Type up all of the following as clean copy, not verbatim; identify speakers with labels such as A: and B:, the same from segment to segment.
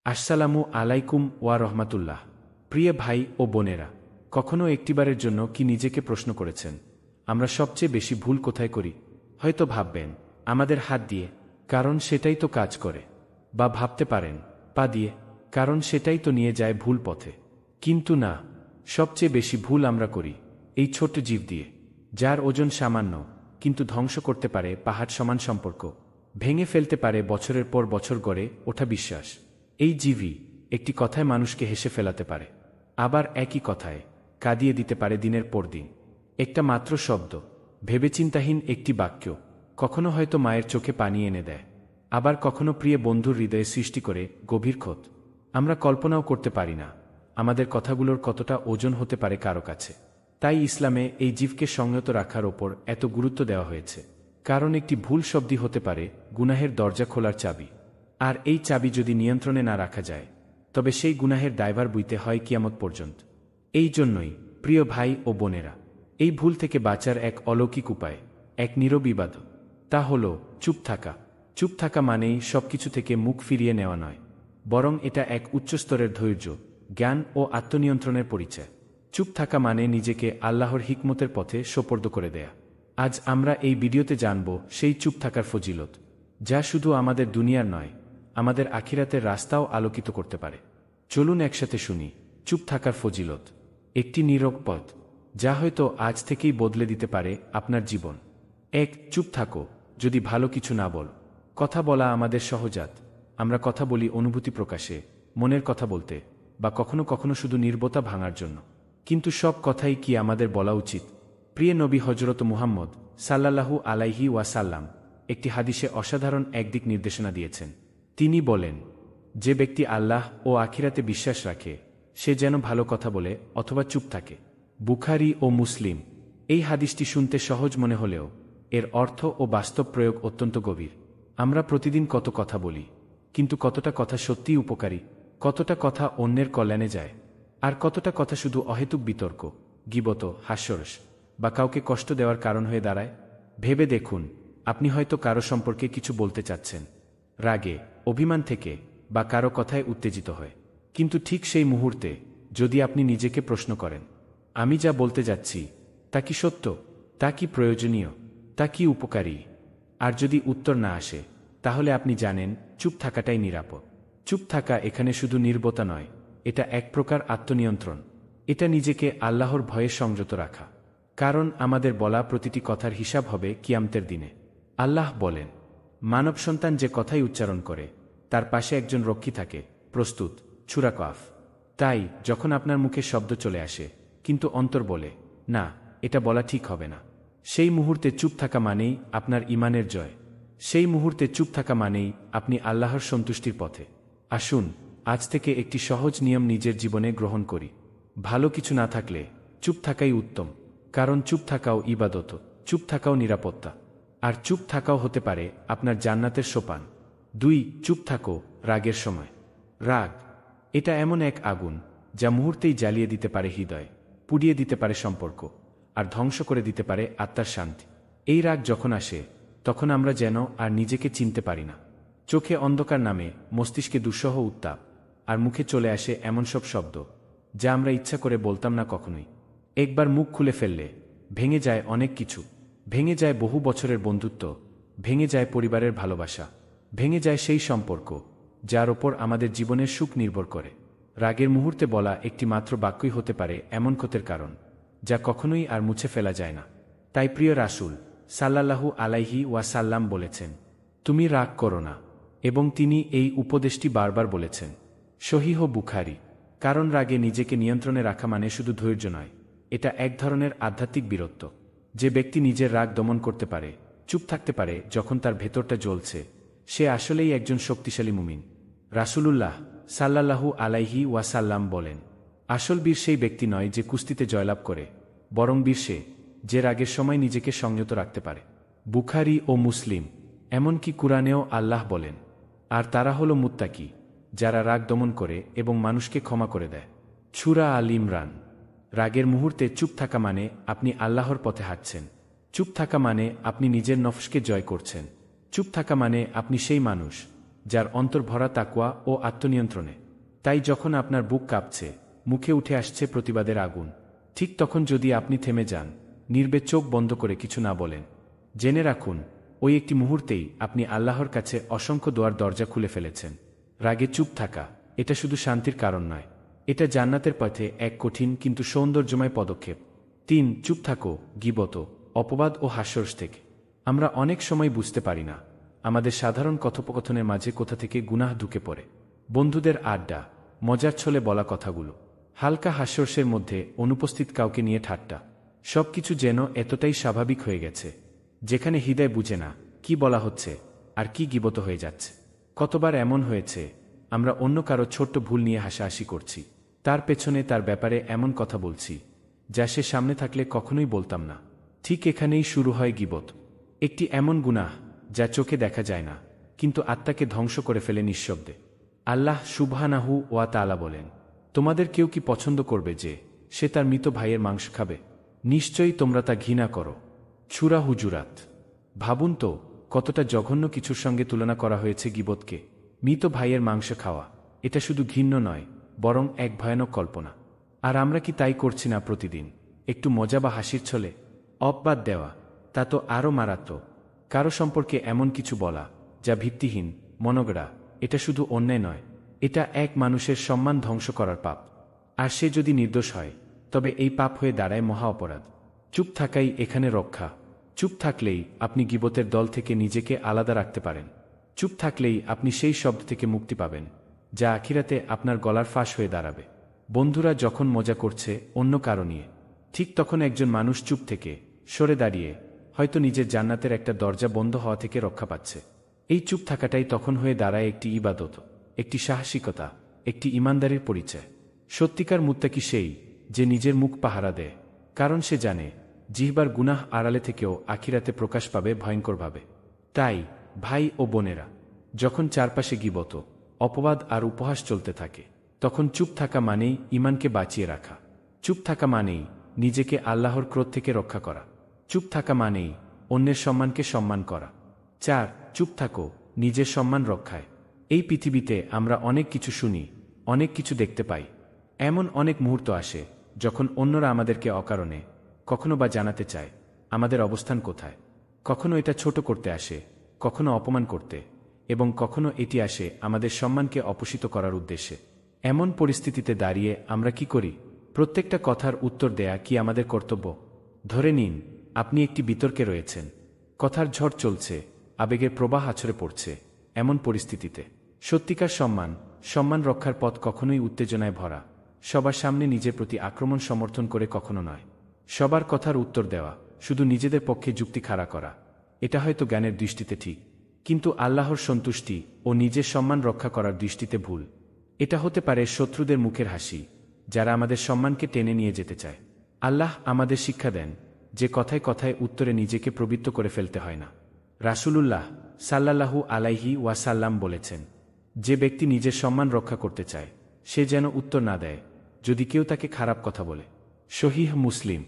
A: আসসালামু আলাইকুম ওয়া রহমাতুল্লাহ। প্রিয় ভাই ও বোনেরা, কখনো একটিবারের জন্য কি নিজেকে প্রশ্ন করেছেন, আমরা সবচেয়ে বেশি ভুল কোথায় করি? হয়তো ভাববেন আমাদের হাত দিয়ে, কারণ সেটাই তো কাজ করে। বা ভাবতে পারেন পা দিয়ে, কারণ সেটাই তো নিয়ে যায় ভুল পথে। কিন্তু না, সবচেয়ে বেশি ভুল আমরা করি এই ছোট্ট জীব দিয়ে, যার ওজন সামান্য কিন্তু ধ্বংস করতে পারে পাহাড় সমান সম্পর্ক, ভেঙে ফেলতে পারে বছরের পর বছর গড়ে ওঠা বিশ্বাস। এই জীবই একটি কথায় মানুষকে হেসে ফেলাতে পারে, আবার একই কথায় কাঁদিয়ে দিতে পারে দিনের পর দিন। একটা মাত্র শব্দ, ভেবেচিন্তাহীন একটি বাক্য, কখনো হয়তো মায়ের চোখে পানি এনে দেয়, আবার কখনো প্রিয় বন্ধুর হৃদয়ে সৃষ্টি করে গভীর ক্ষত। আমরা কল্পনাও করতে পারি না আমাদের কথাগুলোর কতটা ওজন হতে পারে কারো কাছে। তাই ইসলামে এই জীবকে সংযত রাখার ওপর এত গুরুত্ব দেওয়া হয়েছে, কারণ একটি ভুল শব্দই হতে পারে গুনাহের দরজা খোলার চাবি। আর এই চাবি যদি নিয়ন্ত্রণে না রাখা যায়, তবে সেই গুনাহের দায়ভার বইতে হয় কিয়ামত পর্যন্ত। এই জন্যই প্রিয় ভাই ও বোনেরা, এই ভুল থেকে বাঁচার এক অলৌকিক উপায়, এক নীরব ইবাদত, তা হল চুপ থাকা। চুপ থাকা মানেই সবকিছু থেকে মুখ ফিরিয়ে নেওয়া নয়, বরং এটা এক উচ্চস্তরের ধৈর্য, জ্ঞান ও আত্মনিয়ন্ত্রণের পরিচয়। চুপ থাকা মানে নিজেকে আল্লাহর হিকমতের পথে সোপর্দ করে দেয়া। আজ আমরা এই ভিডিওতে জানব সেই চুপ থাকার ফজিলত, যা শুধু আমাদের দুনিয়ার নয়, আমাদের আখিরাতের রাস্তাও আলোকিত করতে পারে। চলুন একসাথে শুনি চুপ থাকার ফজিলত, একটি নীরব পথ যা হয়তো আজ থেকেই বদলে দিতে পারে আপনার জীবন। ১. চুপ থাকো যদি ভালো কিছু না বল। কথা বলা আমাদের সহজাত। আমরা কথা বলি অনুভূতি প্রকাশে, মনের কথা বলতে, বা কখনো কখনো শুধু নীরবতা ভাঙার জন্য। কিন্তু সব কথাই কি আমাদের বলা উচিত? প্রিয় নবী হযরত মুহাম্মদ সাল্লাল্লাহু আলাইহি ওয়াসাল্লাম একটি হাদিসে অসাধারণ একদিক নির্দেশনা দিয়েছেন। তিনি বলেন, যে ব্যক্তি আল্লাহ ও আখিরাতে বিশ্বাস রাখে সে যেন ভালো কথা বলে অথবা চুপ থাকে। বুখারী ও মুসলিম। এই হাদিসটি শুনতে সহজ মনে হলেও এর অর্থ ও বাস্তব প্রয়োগ অত্যন্ত গভীর। আমরা প্রতিদিন কত কথা বলি, কিন্তু কতটা কথা সত্যিই উপকারী? কতটা কথা অন্যের কল্যাণে যায়, আর কতটা কথা শুধু অহেতুক বিতর্ক, গীবত, হাস্যরস বা কাউকে কষ্ট দেওয়ার কারণ হয়ে দাঁড়ায়? ভেবে দেখুন, আপনি হয়তো কারো সম্পর্কে কিছু বলতে চাচ্ছেন, রাগে, অভিমান থেকে বা কারো কথায় উত্তেজিত হয়, কিন্তু ঠিক সেই মুহূর্তে যদি আপনি নিজেকে প্রশ্ন করেন, আমি যা বলতে যাচ্ছি তা কি সত্য, তা কি প্রয়োজনীয়, তা কি উপকারী? আর যদি উত্তর না আসে, তাহলে আপনি জানেন চুপ থাকাটাই নিরাপদ। চুপ থাকা এখানে শুধু নীরবতা নয়, এটা এক প্রকার আত্মনিয়ন্ত্রণ। এটা নিজেকে আল্লাহর ভয়ে সংযত রাখা, কারণ আমাদের বলা প্রতিটি কথার হিসাব হবে কিয়ামতের দিনে। আল্লাহ বলেন, মানব সন্তান যে কথাই উচ্চারণ করে তার পাশে একজন রক্ষী থাকে, প্রস্তুত, ছুরা কাফ। তাই যখন আপনার মুখে শব্দ চলে আসে কিন্তু অন্তর বলে, না, এটা বলা ঠিক হবে না, সেই মুহূর্তে চুপ থাকা মানেই আপনার ঈমানের জয়। সেই মুহূর্তে চুপ থাকা মানেই আপনি আল্লাহর সন্তুষ্টির পথে। আসুন আজ থেকে একটি সহজ নিয়ম নিজের জীবনে গ্রহণ করি। ভালো কিছু না থাকলে চুপ থাকাই উত্তম, কারণ চুপ থাকাও ইবাদত, চুপ থাকাও নিরাপত্তা, আর চুপ থাকাও হতে পারে আপনার জান্নাতের সোপান। ২. চুপ থাকো রাগের সময়। রাগ এটা এমন এক আগুন যা মুহূর্তেই জ্বালিয়ে দিতে পারে হৃদয়, পুড়িয়ে দিতে পারে সম্পর্ক, আর ধ্বংস করে দিতে পারে আত্মার শান্তি। এই রাগ যখন আসে তখন আমরা যেন আর নিজেকে চিনতে পারি না। চোখে অন্ধকার নামে, মস্তিষ্কে দুঃসহ উত্তাপ, আর মুখে চলে আসে এমন সব শব্দ যা আমরা ইচ্ছা করে বলতাম না কখনোই। একবার মুখ খুলে ফেললে ভেঙে যায় অনেক কিছু। ভেঙে যায় বহু বছরের বন্ধুত্ব, ভেঙে যায় পরিবারের ভালোবাসা, ভেঙে যায় সেই সম্পর্ক যার ওপর আমাদের জীবনের সুখ নির্ভর করে। রাগের মুহূর্তে বলা একটি মাত্র বাক্যই হতে পারে এমন ক্ষতের কারণ যা কখনোই আর মুছে ফেলা যায় না। তাই প্রিয় রাসূল সাল্লাল্লাহু আলাইহি ওয়াসাল্লাম বলেছেন, তুমি রাগ করো না, এবং তিনি এই উপদেশটি বারবার বলেছেন। সহিহ বুখারী। কারণ রাগে নিজেকে নিয়ন্ত্রণে রাখা মানে শুধু ধৈর্য নয়, এটা এক ধরনের আধ্যাত্মিক বীরত্ব। যে ব্যক্তি নিজের রাগ দমন করতে পারে, চুপ থাকতে পারে যখন তার ভেতরটা জ্বলছে, সে আসলেই একজন শক্তিশালী মুমিন। রাসূলুল্লাহ সাল্লাল্লাহু আলাইহি ওয়াসাল্লাম বলেন, আসল বীর সেই ব্যক্তি নয় যে কুস্তিতে জয়লাভ করে, বরং বীর সে যে রাগের সময় নিজেকে সংযত রাখতে পারে। বুখারী ও মুসলিম। এমনকি কুরআনেও আল্লাহ বলেন, আর তারা হলো মুত্তাকি, যারা রাগ দমন করে এবং মানুষকে ক্ষমা করে দেয়। সূরা আল ইমরান। রাগের মুহূর্তে চুপ থাকা মানে আপনি আল্লাহর পথে হাঁটছেন। চুপ থাকা মানে আপনি নিজের নফসকে জয় করছেন। চুপ থাকা মানে আপনি সেই মানুষ যার অন্তর ভরা তাকওয়া ও আত্মনিয়ন্ত্রণে। তাই যখন আপনার বুক কাঁপছে, মুখে উঠে আসছে প্রতিবাদের আগুন, ঠিক তখন যদি আপনি থেমে যান, নির্বে চোখ বন্ধ করে কিছু না বলেন, জেনে রাখুন ওই একটি মুহূর্তেই আপনি আল্লাহর কাছে অসংখ্য দোয়ার দরজা খুলে ফেলেছেন। রাগে চুপ থাকা এটা শুধু শান্তির কারণ নয়, এটা জান্নাতের পথে এক কঠিন কিন্তু সৌন্দর্যময় পদক্ষেপ। ৩. চুপ থাকো গীবত, অপবাদ ও হাস্যরস থেকে। আমরা অনেক সময় বুঝতে পারি না আমাদের সাধারণ কথোপকথনের মাঝে কোথা থেকে গুনাহ ঢুকে পড়ে। বন্ধুদের আড্ডা, মজার ছলে বলা কথাগুলো, হালকা হাস্যরসের মধ্যে অনুপস্থিত কাউকে নিয়ে ঠাট্টা, সবকিছু যেন এতটাই স্বাভাবিক হয়ে গেছে, যেখানে হৃদয় বুঝে না কি বলা হচ্ছে আর কি গীবত হয়ে যাচ্ছে। কতবার এমন হয়েছে আমরা অন্য কারো ছোট্ট ভুল নিয়ে হাসাহাসি করছি, তার পেছনে তার ব্যাপারে এমন কথা বলছি যা সে সামনে থাকলে কখনোই বলতাম না। ঠিক এখানেই শুরু হয় গীবত, একটি এমন গুনাহ যা চোখে দেখা যায় না কিন্তু আত্মাকে ধ্বংস করে ফেলে নিঃশব্দে। আল্লাহ সুবহানাহু ওয়া তাআলা বলেন, তোমাদের কেউ কি পছন্দ করবে যে সে তার মৃত ভাইয়ের মাংস খাবে? নিশ্চয়ই তোমরা তা ঘৃণা করো। সূরা হুজুরাত। ভাবুন তো কতটা জঘন্য কিছুর সঙ্গে তুলনা করা হয়েছে গীবতকে। মৃত ভাইয়ের মাংস খাওয়া এটা শুধু ঘৃণ্য নয়, বরং এক ভয়ানক কল্পনা। আর আমরা কি তাই করছি না প্রতিদিন? একটু মজা বা হাসির ছলে অপবাদ দেওয়া, তা তো আরও মারাত্মক। কারো সম্পর্কে এমন কিছু বলা যা ভিত্তিহীন, মনগড়া, এটা শুধু অন্যায় নয়, এটা এক মানুষের সম্মান ধ্বংস করার পাপ। আর সে যদি নির্দোষ হয় তবে এই পাপ হয়ে দাঁড়ায় মহা অপরাধ। চুপ থাকাই এখানে রক্ষা। চুপ থাকলেই আপনি গীবতের দল থেকে নিজেকে আলাদা রাখতে পারেন। চুপ থাকলেই আপনি সেই শব্দ থেকে মুক্তি পাবেন যা আখিরাতে আপনার গলার ফাঁস হয়ে দাঁড়াবে। বন্ধুরা যখন মজা করছে অন্য কারো নিয়ে, ঠিক তখন একজন মানুষ চুপ থেকে সরে দাঁড়িয়ে হয়তো নিজের জান্নাতের একটা দরজা বন্ধ হওয়া থেকে রক্ষা পাচ্ছে। এই চুপ থাকাটাই তখন হয়ে দাঁড়ায় একটি ইবাদত, একটি সাহসিকতা, একটি ইমানদারির পরিচয়। সত্যিকার মুত্তাকি সেই যে নিজের মুখ পাহারা দেয়, কারণ সে জানে জিহ্বার গুনাহ আড়ালে থেকেও আখিরাতে প্রকাশ পাবে ভয়ঙ্করভাবে। তাই ভাই ও বোনেরা, যখন চারপাশে গীবত, অপবাদ আর উপহাস চলতে থাকে, তখন চুপ থাকা মানেই ঈমানকে বাঁচিয়ে রাখা। চুপ থাকা মানেই নিজেকে আল্লাহর ক্রোধ থেকে রক্ষা করা। চুপ থাকা মানেই অন্যের সম্মানকে সম্মান করা। ৪. চুপ থাকো নিজের সম্মান রক্ষায়। এই পৃথিবীতে আমরা অনেক কিছু শুনি, অনেক কিছু দেখতে পাই। এমন অনেক মুহূর্ত আসে যখন অন্যরা আমাদেরকে অকারণে কখনো বা জানাতে চায় আমাদের অবস্থান কোথায়। কখনো এটা ছোট করতে আসে, কখনো অপমান করতে, এবং কখনো এটি আসে আমাদের সম্মানকে অপসিত করার উদ্দেশ্যে। এমন পরিস্থিতিতে দাঁড়িয়ে আমরা কি করি? প্রত্যেকটা কথার উত্তর দেয়া কি আমাদের কর্তব্য? ধরে নিন আপনি একটি বিতর্কে রয়েছেন, কথার ঝড় চলছে, আবেগের প্রবাহ আছড়ে পড়ছে। এমন পরিস্থিতিতে সত্যিকার সম্মান রক্ষার পথ কখনোই উত্তেজনায় ভরা, সবার সামনে নিজের প্রতি আক্রমণ সমর্থন করে কখনো নয়। সবার কথার উত্তর দেওয়া, শুধু নিজেদের পক্ষে যুক্তি খাড়া করা, এটা হয়তো জ্ঞানের দৃষ্টিতে ঠিক, কিন্তু আল্লাহর সন্তুষ্টি ও নিজের সম্মান রক্ষা করার দৃষ্টিতে ভুল। এটা হতে পারে শত্রুদের মুখের হাসি, যারা আমাদের সম্মানকে টেনে নিয়ে যেতে চায়। আল্লাহ আমাদের শিক্ষা দেন যে কথায় কথায় উত্তরে নিজেকে প্রবৃত্ত করে ফেলতে হয় না। রাসূলুল্লাহ সাল্লাল্লাহু আলাইহি ওয়াসাল্লাম বলেছেন, যে ব্যক্তি নিজের সম্মান রক্ষা করতে চায় সে যেন উত্তর না দেয় যদি কেউ তাকে খারাপ কথা বলে। সহিহ মুসলিম।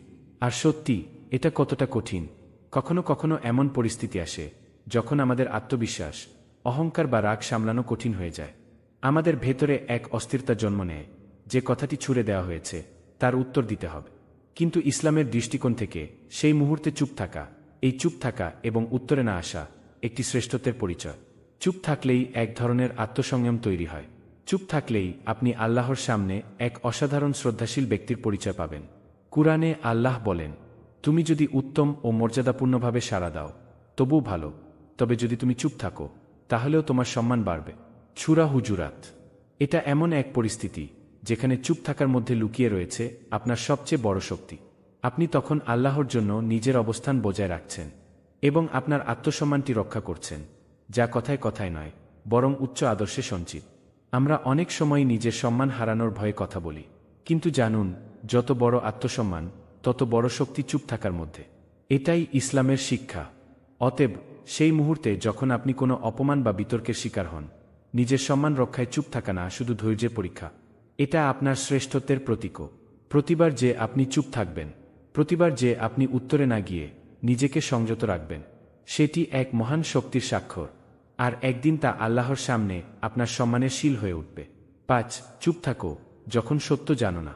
A: আর সত্যি এটা কতটা কঠিন। কখনো কখনো এমন পরিস্থিতি আসে যখন আমাদের আত্মবিশ্বাস, অহংকার বা রাগ সামলানো কঠিন হয়ে যায়। আমাদের ভেতরে এক অস্থিরতা জন্ম নেয় যে কথাটি ছুড়ে দেওয়া হয়েছে তার উত্তর দিতে হবে। কিন্তু ইসলামের দৃষ্টিকোণ থেকে সেই মুহূর্তে চুপ থাকা, এই চুপ থাকা এবং উত্তরে না আসা একটি শ্রেষ্ঠত্বের পরিচয়। চুপ থাকলেই এক ধরনের আত্মসংযম তৈরি হয়। চুপ থাকলেই আপনি আল্লাহর সামনে এক অসাধারণ শ্রদ্ধাশীল ব্যক্তির পরিচয় পাবেন। কুরআনে আল্লাহ বলেন, তুমি যদি উত্তম ও মর্যাদাপূর্ণভাবে সাড়া দাও তবুও ভালো, তবে যদি তুমি চুপ থাকো তাহলেও তোমার সম্মান বাড়বে। সূরা হুজুরাত। এটা এমন এক পরিস্থিতি যেখানে চুপ থাকার মধ্যে লুকিয়ে রয়েছে আপনার সবচেয়ে বড় শক্তি। আপনি তখন আল্লাহর জন্য নিজের অবস্থান বজায় রাখছেন এবং আপনার আত্মসম্মানটি রক্ষা করছেন, যা কথায় কথায় নয় বরং উচ্চ আদর্শে সঞ্চিত। আমরা অনেক সময় নিজের সম্মান হারানোর ভয়ে কথা বলি, কিন্তু জানুন যত বড় আত্মসম্মান তত বড় শক্তি চুপ থাকার মধ্যে। এটাই ইসলামের শিক্ষা। অতএব সেই মুহূর্তে যখন আপনি কোনো অপমান বা বিতর্কের শিকার হন, নিজের সম্মান রক্ষায় চুপ থাকা না শুধু ধৈর্যের পরীক্ষা, এটা আপনার শ্রেষ্ঠত্বের প্রতীকও। প্রতিবার যে আপনি চুপ থাকবেন, প্রতিবার যে আপনি উত্তরে না গিয়ে নিজেকে সংযত রাখবেন, সেটি এক মহান শক্তির স্বাক্ষর। আর একদিন তা আল্লাহর সামনে আপনার সম্মানের শিল হয়ে উঠবে। 5. চুপ থাকো যখন সত্য জানো না।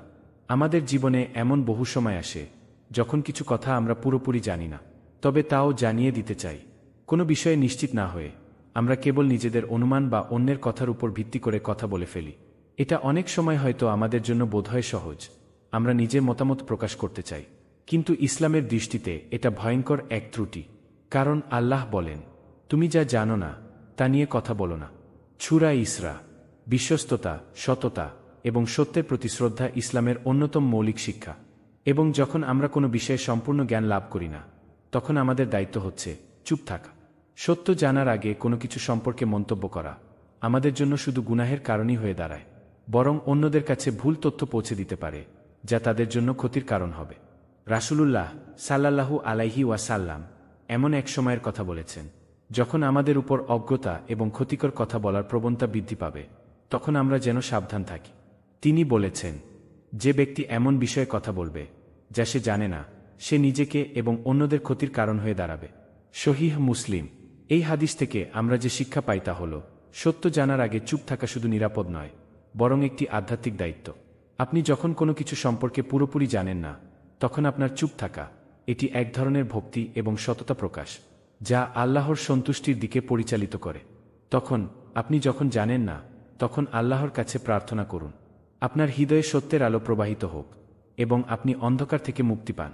A: আমাদের জীবনে এমন বহু সময় আসে যখন কিছু কথা আমরা পুরোপুরি জানি না, তবে তাও জানিয়ে দিতে চাই। কোনো বিষয়ে নিশ্চিত না হয়ে আমরা কেবল নিজেদের অনুমান বা অন্যের কথার উপর ভিত্তি করে কথা বলে ফেলি। এটা অনেক সময় হয়তো আমাদের জন্য বোধহয় সহজ, আমরা নিজের মতামত প্রকাশ করতে চাই, কিন্তু ইসলামের দৃষ্টিতে এটা ভয়ঙ্কর এক ত্রুটি। কারণ আল্লাহ বলেন, তুমি যা জানো না তা নিয়ে কথা বলো না। সূরা ইসরা। বিশ্বস্ততা, সততা এবং সত্যের প্রতি শ্রদ্ধা ইসলামের অন্যতম মৌলিক শিক্ষা। এবং যখন আমরা কোনো বিষয়ে সম্পূর্ণ জ্ঞান লাভ করি না, তখন আমাদের দায়িত্ব হচ্ছে চুপ থাকা। সত্য জানার আগে কোনো কিছু সম্পর্কে মন্তব্য করা আমাদের জন্য শুধু গুনাহের কারণই হয়ে দাঁড়ায়, বরং অন্যদের কাছে ভুল তথ্য পৌঁছে দিতে পারে যা তাদের জন্য ক্ষতির কারণ হবে। রাসূলুল্লাহ সাল্লাল্লাহু আলাইহি ওয়াসাল্লাম এমন এক সময়ের কথা বলেছেন যখন আমাদের উপর অজ্ঞতা এবং ক্ষতিকর কথা বলার প্রবণতা বৃদ্ধি পাবে, তখন আমরা যেন সাবধান থাকি। তিনি বলেছেন, যে ব্যক্তি এমন বিষয়ে কথা বলবে যা সে জানে না, সে নিজেকে এবং অন্যদের ক্ষতির কারণ হয়ে দাঁড়াবে। সহিহ মুসলিম। এই হাদিস থেকে আমরা যে শিক্ষা পাই তা হল, সত্য জানার আগে চুপ থাকা শুধু নিরাপদ নয়, বরং একটি আধ্যাত্মিক দায়িত্ব। আপনি যখন কোনো কিছু সম্পর্কে পুরোপুরি জানেন না, তখন আপনার চুপ থাকা এটি এক ধরনের ভক্তি এবং সততা প্রকাশ, যা আল্লাহর সন্তুষ্টির দিকে পরিচালিত করে। তখন আপনি যখন জানেন না, তখন আল্লাহর কাছে প্রার্থনা করুন আপনার হৃদয়ে সত্যের আলো প্রবাহিত হোক এবং আপনি অন্ধকার থেকে মুক্তি পান।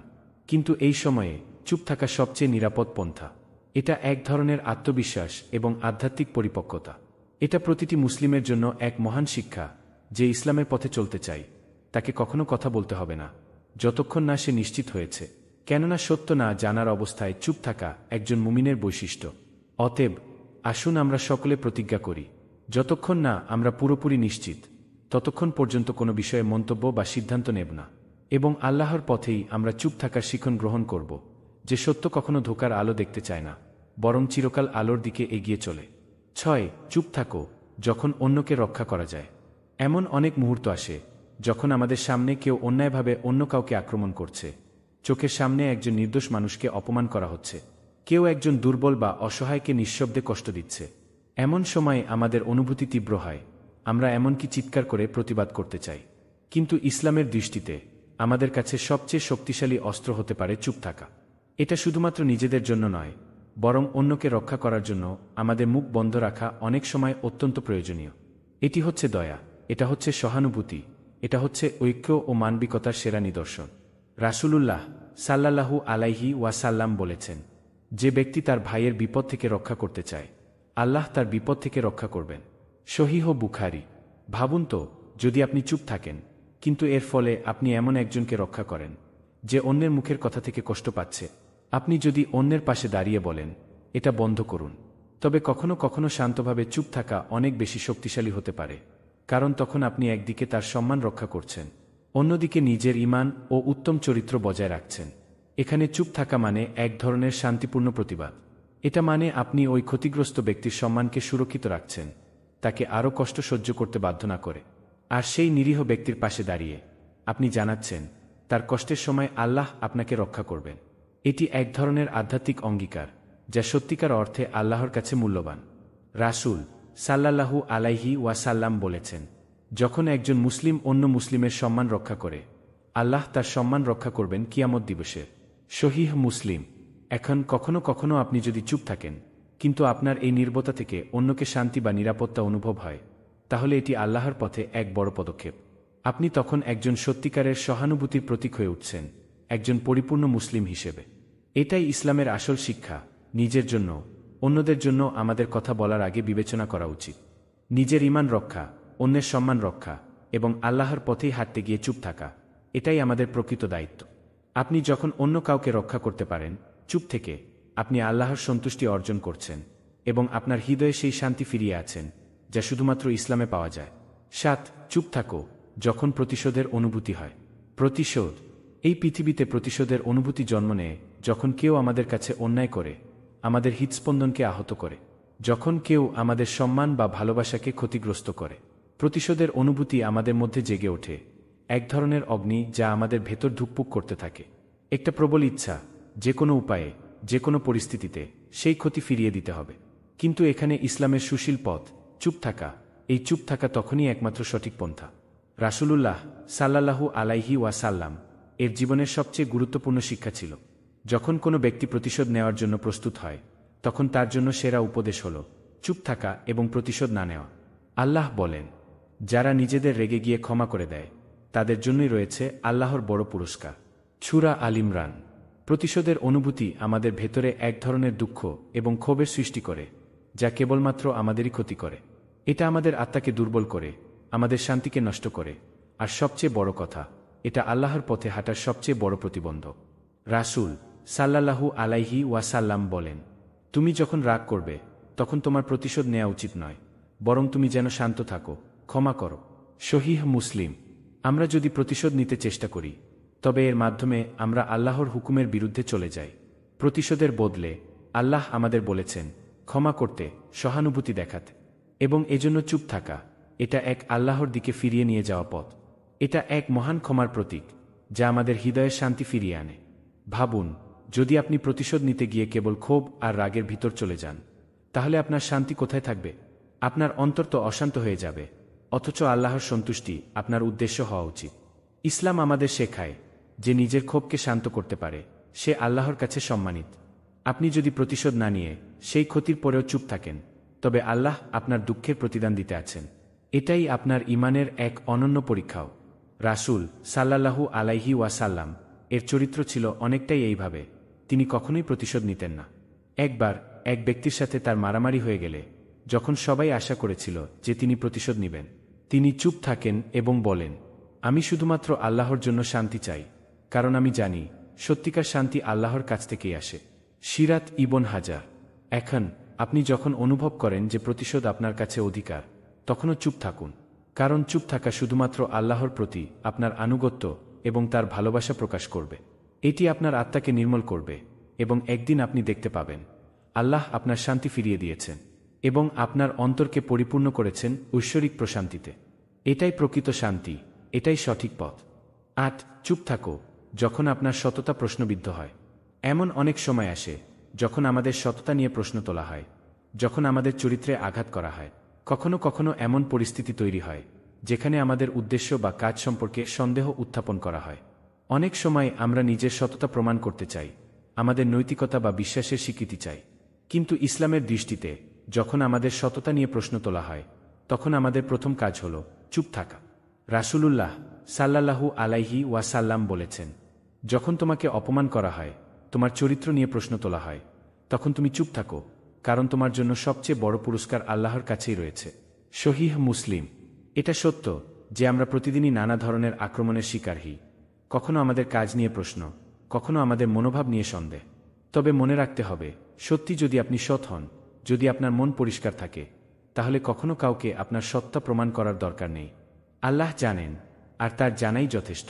A: কিন্তু এই সময়ে চুপ থাকা সবচেয়ে নিরাপদ পন্থা। এটা এক ধরনের আত্মবিশ্বাস এবং আধ্যাত্মিক পরিপক্কতা। এটা প্রতিটি মুসলিমের জন্য এক মহান শিক্ষা, যে ইসলামের পথে চলতে চাই তাকে কখনো কথা বলতে হবে না যতক্ষণ না সে নিশ্চিত হয়েছে। কেননা সত্য না জানার অবস্থায় চুপ থাকা একজন মুমিনের বৈশিষ্ট্য। অতএব আসুন আমরা সকলে প্রতিজ্ঞা করি, যতক্ষণ না আমরা পুরোপুরি নিশ্চিত, ততক্ষণ পর্যন্ত কোনো বিষয়ে মন্তব্য বা সিদ্ধান্ত নেব না, এবং আল্লাহর পথেই আমরা চুপ থাকার শিখন গ্রহণ করব, যে সত্য কখনো ধোঁকার আলো দেখতে চায় না, বরং চিরকাল আলোর দিকে এগিয়ে চলে। 6. চুপ থাকো যখন অন্যকে রক্ষা করা যায়। এমন অনেক মুহূর্ত আসে যখন আমাদের সামনে কেউ অন্যায়ভাবে অন্য কাউকে আক্রমণ করছে, চোখের সামনে একজন নির্দোষ মানুষকে অপমান করা হচ্ছে, কেউ একজন দুর্বল বা অসহায়কে নিঃশব্দে কষ্ট দিচ্ছে। এমন সময় আমাদের অনুভূতি তীব্র হয়, আমরা এমনকি চিৎকার করে প্রতিবাদ করতে চাই। কিন্তু ইসলামের দৃষ্টিতে আমাদের কাছে সবচেয়ে শক্তিশালী অস্ত্র হতে পারে চুপ থাকা। এটা শুধুমাত্র নিজেদের জন্য নয়, বরং অন্যকে রক্ষা করার জন্য আমাদের মুখ বন্ধ রাখা অনেক সময় অত্যন্ত প্রয়োজনীয়। এটি হচ্ছে দয়া, এটা হচ্ছে সহানুভূতি, এটা হচ্ছে ঐক্য ও মানবিকতার সেরা নিদর্শন। রাসূলুল্লাহ সাল্লাল্লাহু আলাইহি ওয়াসাল্লাম বলেছেন, যে ব্যক্তি তার ভাইয়ের বিপদ থেকে রক্ষা করতে চায়, আল্লাহ তার বিপদ থেকে রক্ষা করবেন। সহিহ বুখারী। ভাবুন তো, যদি আপনি চুপ থাকেন, কিন্তু এর ফলে আপনি এমন একজনকে রক্ষা করেন যে অন্যের মুখের কথা থেকে কষ্ট পাচ্ছে। আপনি যদি অন্যের পাশে দাঁড়িয়ে বলেন, এটা বন্ধ করুন, তবে কখনো কখনো শান্তভাবে চুপ থাকা অনেক বেশি শক্তিশালী হতে পারে, কারণ তখন আপনি একদিকে তার সম্মান রক্ষা করছেন, অন্যদিকে নিজের ঈমান ও উত্তম চরিত্র বজায় রাখছেন। এখানে চুপ থাকা মানে এক ধরনের শান্তিপূর্ণ প্রতিবাদ। এটা মানে আপনি ওই ক্ষতিগ্রস্ত ব্যক্তির সম্মানকে সুরক্ষিত রাখছেন, তাকে আরও কষ্ট সহ্য করতে বাধ্য না করে। আর সেই নিরীহ ব্যক্তির পাশে দাঁড়িয়ে আপনি জানাচ্ছেন, তার কষ্টের সময় আল্লাহ আপনাকে রক্ষা করবেন। এটি এক ধরনের আধ্যাত্মিক অঙ্গীকার, যা সত্যিকার অর্থে আল্লাহর কাছে মূল্যবান। রাসূল সাল্লাল্লাহু আলাইহি ওয়াসাল্লাম বলেছেন, যখন একজন মুসলিম অন্য মুসলিমের সম্মান রক্ষা করে, আল্লাহ তার সম্মান রক্ষা করবেন কিয়ামত দিবসে। সহিহ মুসলিম। এখন কখনো কখনো আপনি যদি চুপ থাকেন, কিন্তু আপনার এই নীরবতা থেকে অন্যকে শান্তি বা নিরাপত্তা অনুভব হয়, তাহলে এটি আল্লাহর পথে এক বড় পদক্ষেপ। আপনি তখন একজন সত্যিকারের সহানুভূতির প্রতীক হয়ে উঠছেন, একজন পরিপূর্ণ মুসলিম হিসেবে। এটাই ইসলামের আসল শিক্ষা। নিজের জন্য, অন্যদের জন্য আমাদের কথা বলার আগে বিবেচনা করা উচিত। নিজের ঈমান রক্ষা, অন্যের সম্মান রক্ষা এবং আল্লাহর পথেই হাঁটতে গিয়ে চুপ থাকা, এটাই আমাদের প্রকৃত দায়িত্ব। আপনি যখন অন্য কাউকে রক্ষা করতে পারেন চুপ থেকে, আপনি আল্লাহর সন্তুষ্টি অর্জন করছেন এবং আপনার হৃদয়ে সেই শান্তি ফিরিয়ে আছেন যা শুধুমাত্র ইসলামে পাওয়া যায়। 7. চুপ থাকো যখন প্রতিশোধের অনুভূতি হয়। প্রতিশোধ। এই পৃথিবীতে প্রতিশোধের অনুভূতি জন্ম নেয় যখন কেউ আমাদের কাছে অন্যায় করে, আমাদের হৃৎস্পন্দনকে আহত করে, যখন কেউ আমাদের সম্মান বা ভালোবাসাকে ক্ষতিগ্রস্ত করে। প্রতিশোধের অনুভূতি আমাদের মধ্যে জেগে ওঠে, এক ধরনের অগ্নি যা আমাদের ভেতর ধুকপুক করতে থাকে। একটা প্রবল ইচ্ছা, যে কোনো উপায়ে, যে কোনো পরিস্থিতিতে সেই ক্ষতি ফিরিয়ে দিতে হবে। কিন্তু এখানে ইসলামের সুশীল পথ চুপ থাকা। এই চুপ থাকা তখনই একমাত্র সঠিক পন্থা। রাসূলুল্লাহ সাল্লাল্লাহু আলাইহি ওয়াসাল্লাম এর জীবনের সবচেয়ে গুরুত্বপূর্ণ শিক্ষা ছিল, যখন কোনো ব্যক্তি প্রতিশোধ নেওয়ার জন্য প্রস্তুত হয় তখন তার জন্য সেরা উপদেশ হল চুপ থাকা এবং প্রতিশোধ না নেওয়া। আল্লাহ বলেন, যারা নিজেদের রেগে গিয়ে ক্ষমা করে দেয় তাদের জন্যই রয়েছে আল্লাহর বড় পুরস্কার। সূরা আল ইমরান। প্রতিশোধের অনুভূতি আমাদের ভেতরে এক ধরনের দুঃখ এবং ক্ষোভের সৃষ্টি করে, যা কেবলমাত্র আমাদেরই ক্ষতি করে। এটা আমাদের আত্মাকে দুর্বল করে, আমাদের শান্তিকে নষ্ট করে, আর সবচেয়ে বড় কথা, এটা আল্লাহর পথে হাঁটার সবচেয়ে বড় প্রতিবন্ধক। রাসূল সাল্লাল্লাহু আলাইহি ওয়াসাল্লাম বলেন, তুমি যখন রাগ করবে তখন তোমার প্রতিশোধ নেওয়া উচিত নয়, বরং তুমি যেন শান্ত থাকো, ক্ষমা করো। সহিহ মুসলিম। আমরা যদি প্রতিশোধ নিতে চেষ্টা করি তবে এর মাধ্যমে আমরা আল্লাহর হুকুমের বিরুদ্ধে চলে যাই। প্রতিশোধের বদলে আল্লাহ আমাদের বলেছেন ক্ষমা করতে, সহানুভূতি দেখাতে এবং এজন্য চুপ থাকা। এটা এক আল্লাহর দিকে ফিরিয়ে নিয়ে যাওয়া পথ। এটা এক মহান ক্ষমার প্রতীক যা আমাদের হৃদয়ের শান্তি ফিরিয়ে আনে। ভাবুন, যদি আপনি প্রতিশোধ নিতে গিয়ে কেবল ক্ষোভ আর রাগের ভিতর চলে যান, তাহলে আপনার শান্তি কোথায় থাকবে? আপনার অন্তর তো অশান্ত হয়ে যাবে। অথচ আল্লাহর সন্তুষ্টি আপনার উদ্দেশ্য হওয়া উচিত। ইসলাম আমাদের শেখায় যে নিজের ক্ষোভকে শান্ত করতে পারে সে আল্লাহর কাছে সম্মানিত। আপনি যদি প্রতিশোধ না নিয়ে সেই ক্ষতির পরেও চুপ থাকেন, তবে আল্লাহ আপনার দুঃখের প্রতিদান দিতে আছেন। এটাই আপনার ঈমানের এক অনন্য পরীক্ষাও। রাসূল সাল্লাল্লাহু আলাইহি ওয়াসাল্লাম এর চরিত্র ছিল অনেকটাই এইভাবে। তিনি কখনোই প্রতিশোধ নিতেন না। একবার এক ব্যক্তির সাথে তার মারামারি হয়ে গেলে, যখন সবাই আশা করেছিল যে তিনি প্রতিশোধ নেবেন, তিনি চুপ থাকেন এবং বলেন, আমি শুধুমাত্র আল্লাহর জন্য শান্তি চাই, কারণ আমি জানি সত্যিকার শান্তি আল্লাহর কাছ থেকেই আসে। সিরাত ইবন হাজার। এখন আপনি যখন অনুভব করেন যে প্রতিশোধ আপনার কাছে অধিকার, তখনও চুপ থাকুন, কারণ চুপ থাকা শুধুমাত্র আল্লাহর প্রতি আপনার আনুগত্য এবং তার ভালোবাসা প্রকাশ করবে। এটি আপনার আত্মাকে নির্মল করবে এবং একদিন আপনি দেখতে পাবেন আল্লাহ আপনার শান্তি ফিরিয়ে দিয়েছেন এবং আপনার অন্তরকে পরিপূর্ণ করেছেন ঐশ্বরিক প্রশান্তিতে। এটাই প্রকৃত শান্তি, এটাই সঠিক পথ। ৮. চুপ থাকো যখন আপনার সততা প্রশ্নবিদ্ধ হয়। এমন অনেক সময় আসে যখন আমাদের সততা নিয়ে প্রশ্ন তোলা হয়, যখন আমাদের চরিত্রে আঘাত করা হয়। কখনো কখনো এমন পরিস্থিতি তৈরি হয় যেখানে আমাদের উদ্দেশ্য বা কাজ সম্পর্কে সন্দেহ উত্থাপন করা হয়। অনেক সময় আমরা নিজের সততা প্রমাণ করতে চাই, আমাদের নৈতিকতা বা বিশ্বাসের স্বীকৃতি চাই। কিন্তু ইসলামের দৃষ্টিতে যখন আমাদের সততা নিয়ে প্রশ্ন তোলা হয়, তখন আমাদের প্রথম কাজ হল চুপ থাকা। রাসূলুল্লাহ সাল্লাল্লাহু আলাইহি ওয়াসাল্লাম বলেছেন, যখন তোমাকে অপমান করা হয়, তোমার চরিত্র নিয়ে প্রশ্ন তোলা হয়, তখন তুমি চুপ থাকো, কারণ তোমার জন্য সবচেয়ে বড় পুরস্কার আল্লাহর কাছেই রয়েছে। সহিহ মুসলিম। এটা সত্য যে আমরা প্রতিদিনই নানা ধরনের আক্রমণের শিকার হই। কখনো আমাদের কাজ নিয়ে প্রশ্ন, কখনো আমাদের মনোভাব নিয়ে সন্দেহ। তবে মনে রাখতে হবে, সত্যি যদি আপনি সৎ হন, যদি আপনার মন পরিষ্কার থাকে, তাহলে কখনো কাউকে আপনার সত্তা প্রমাণ করার দরকার নেই। আল্লাহ জানেন, আর তার জানাই যথেষ্ট।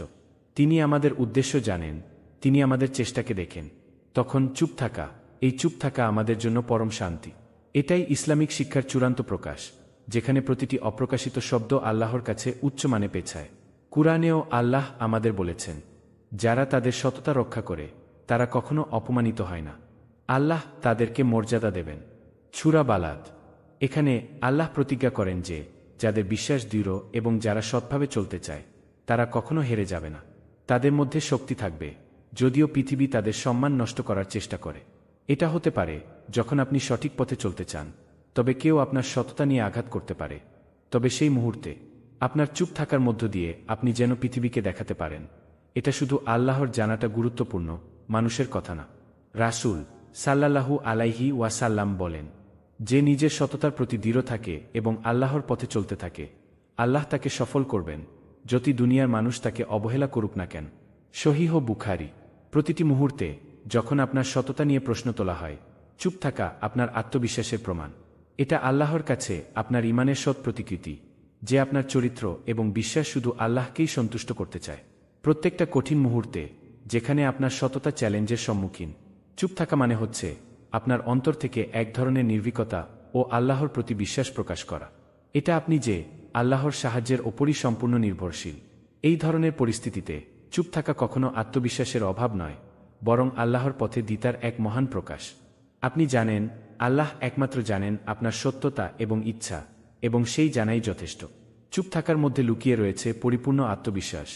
A: তিনি আমাদের উদ্দেশ্য জানেন, তিনি আমাদের চেষ্টাকে দেখেন। তখন চুপ থাকা, এই চুপ থাকা আমাদের জন্য পরম শান্তি। এটাই ইসলামিক শিক্ষার চূড়ান্ত প্রকাশ, যেখানে প্রতিটি অপ্রকাশিত শব্দ আল্লাহর কাছে উচ্চমানে পেছায়। কুরআনেও আল্লাহ আমাদের বলেছেন, যারা তাদের সততা রক্ষা করে তারা কখনো অপমানিত হয় না। আল্লাহ তাদেরকে মর্যাদা দেবেন। সূরা বালাদ। এখানে আল্লাহ প্রতিজ্ঞা করেন যে যাদের বিশ্বাস দৃঢ় এবং যারা সৎভাবে চলতে চায়, তারা কখনো হেরে যাবে না। তাদের মধ্যে শক্তি থাকবে, যদিও পৃথিবী তাদের সম্মান নষ্ট করার চেষ্টা করে। এটা হতে পারে যখন আপনি সঠিক পথে চলতে চান, তবে কেউ আপনার সততা নিয়ে আঘাত করতে পারে। তবে সেই মুহূর্তে আপনার চুপ থাকার মধ্য দিয়ে আপনি যেন পৃথিবীকে দেখাতে পারেন, এটা শুধু আল্লাহর জানাটা গুরুত্বপূর্ণ, মানুষের কথা না। রাসূল সাল্লাল্লাহু আলাইহি ওয়াসাল্লাম বলেন, যে নিজের সততার প্রতি দৃঢ় থাকে এবং আল্লাহর পথে চলতে থাকে, আল্লাহ তাকে সফল করবেন, যতই দুনিয়ার মানুষ তাকে অবহেলা করুক না কেন। সহিহ বুখারী। প্রতিটি মুহূর্তে যখন আপনার সততা নিয়ে প্রশ্ন তোলা হয়, চুপ থাকা আপনার আত্মবিশ্বাসের প্রমাণ। এটা আল্লাহর কাছে আপনার ঈমানের সৎ প্রতিকৃতি, যে আপনার চরিত্র এবং বিশ্বাস শুধু আল্লাহকেই সন্তুষ্ট করতে চায়। প্রত্যেকটা কঠিন মুহূর্তে যেখানে আপনার সততা চ্যালেঞ্জের সম্মুখীন, চুপ থাকা মানে হচ্ছে আপনার অন্তর থেকে এক ধরনের নির্ভীকতা ও আল্লাহর প্রতি বিশ্বাস প্রকাশ করা। এটা আপনি যে আল্লাহর সাহায্যের ওপরই সম্পূর্ণ নির্ভরশীল। এই ধরনের পরিস্থিতিতে চুপ থাকা কখনো আত্মবিশ্বাসের অভাব নয়, বরং আল্লাহর পথে দ্বিতার এক মহান প্রকাশ। আপনি জানেন আল্লাহ একমাত্র জানেন আপনার সত্যতা এবং ইচ্ছা, এবং সেই জানাই যথেষ্ট। চুপ থাকার মধ্যে লুকিয়ে রয়েছে পরিপূর্ণ আত্মবিশ্বাস,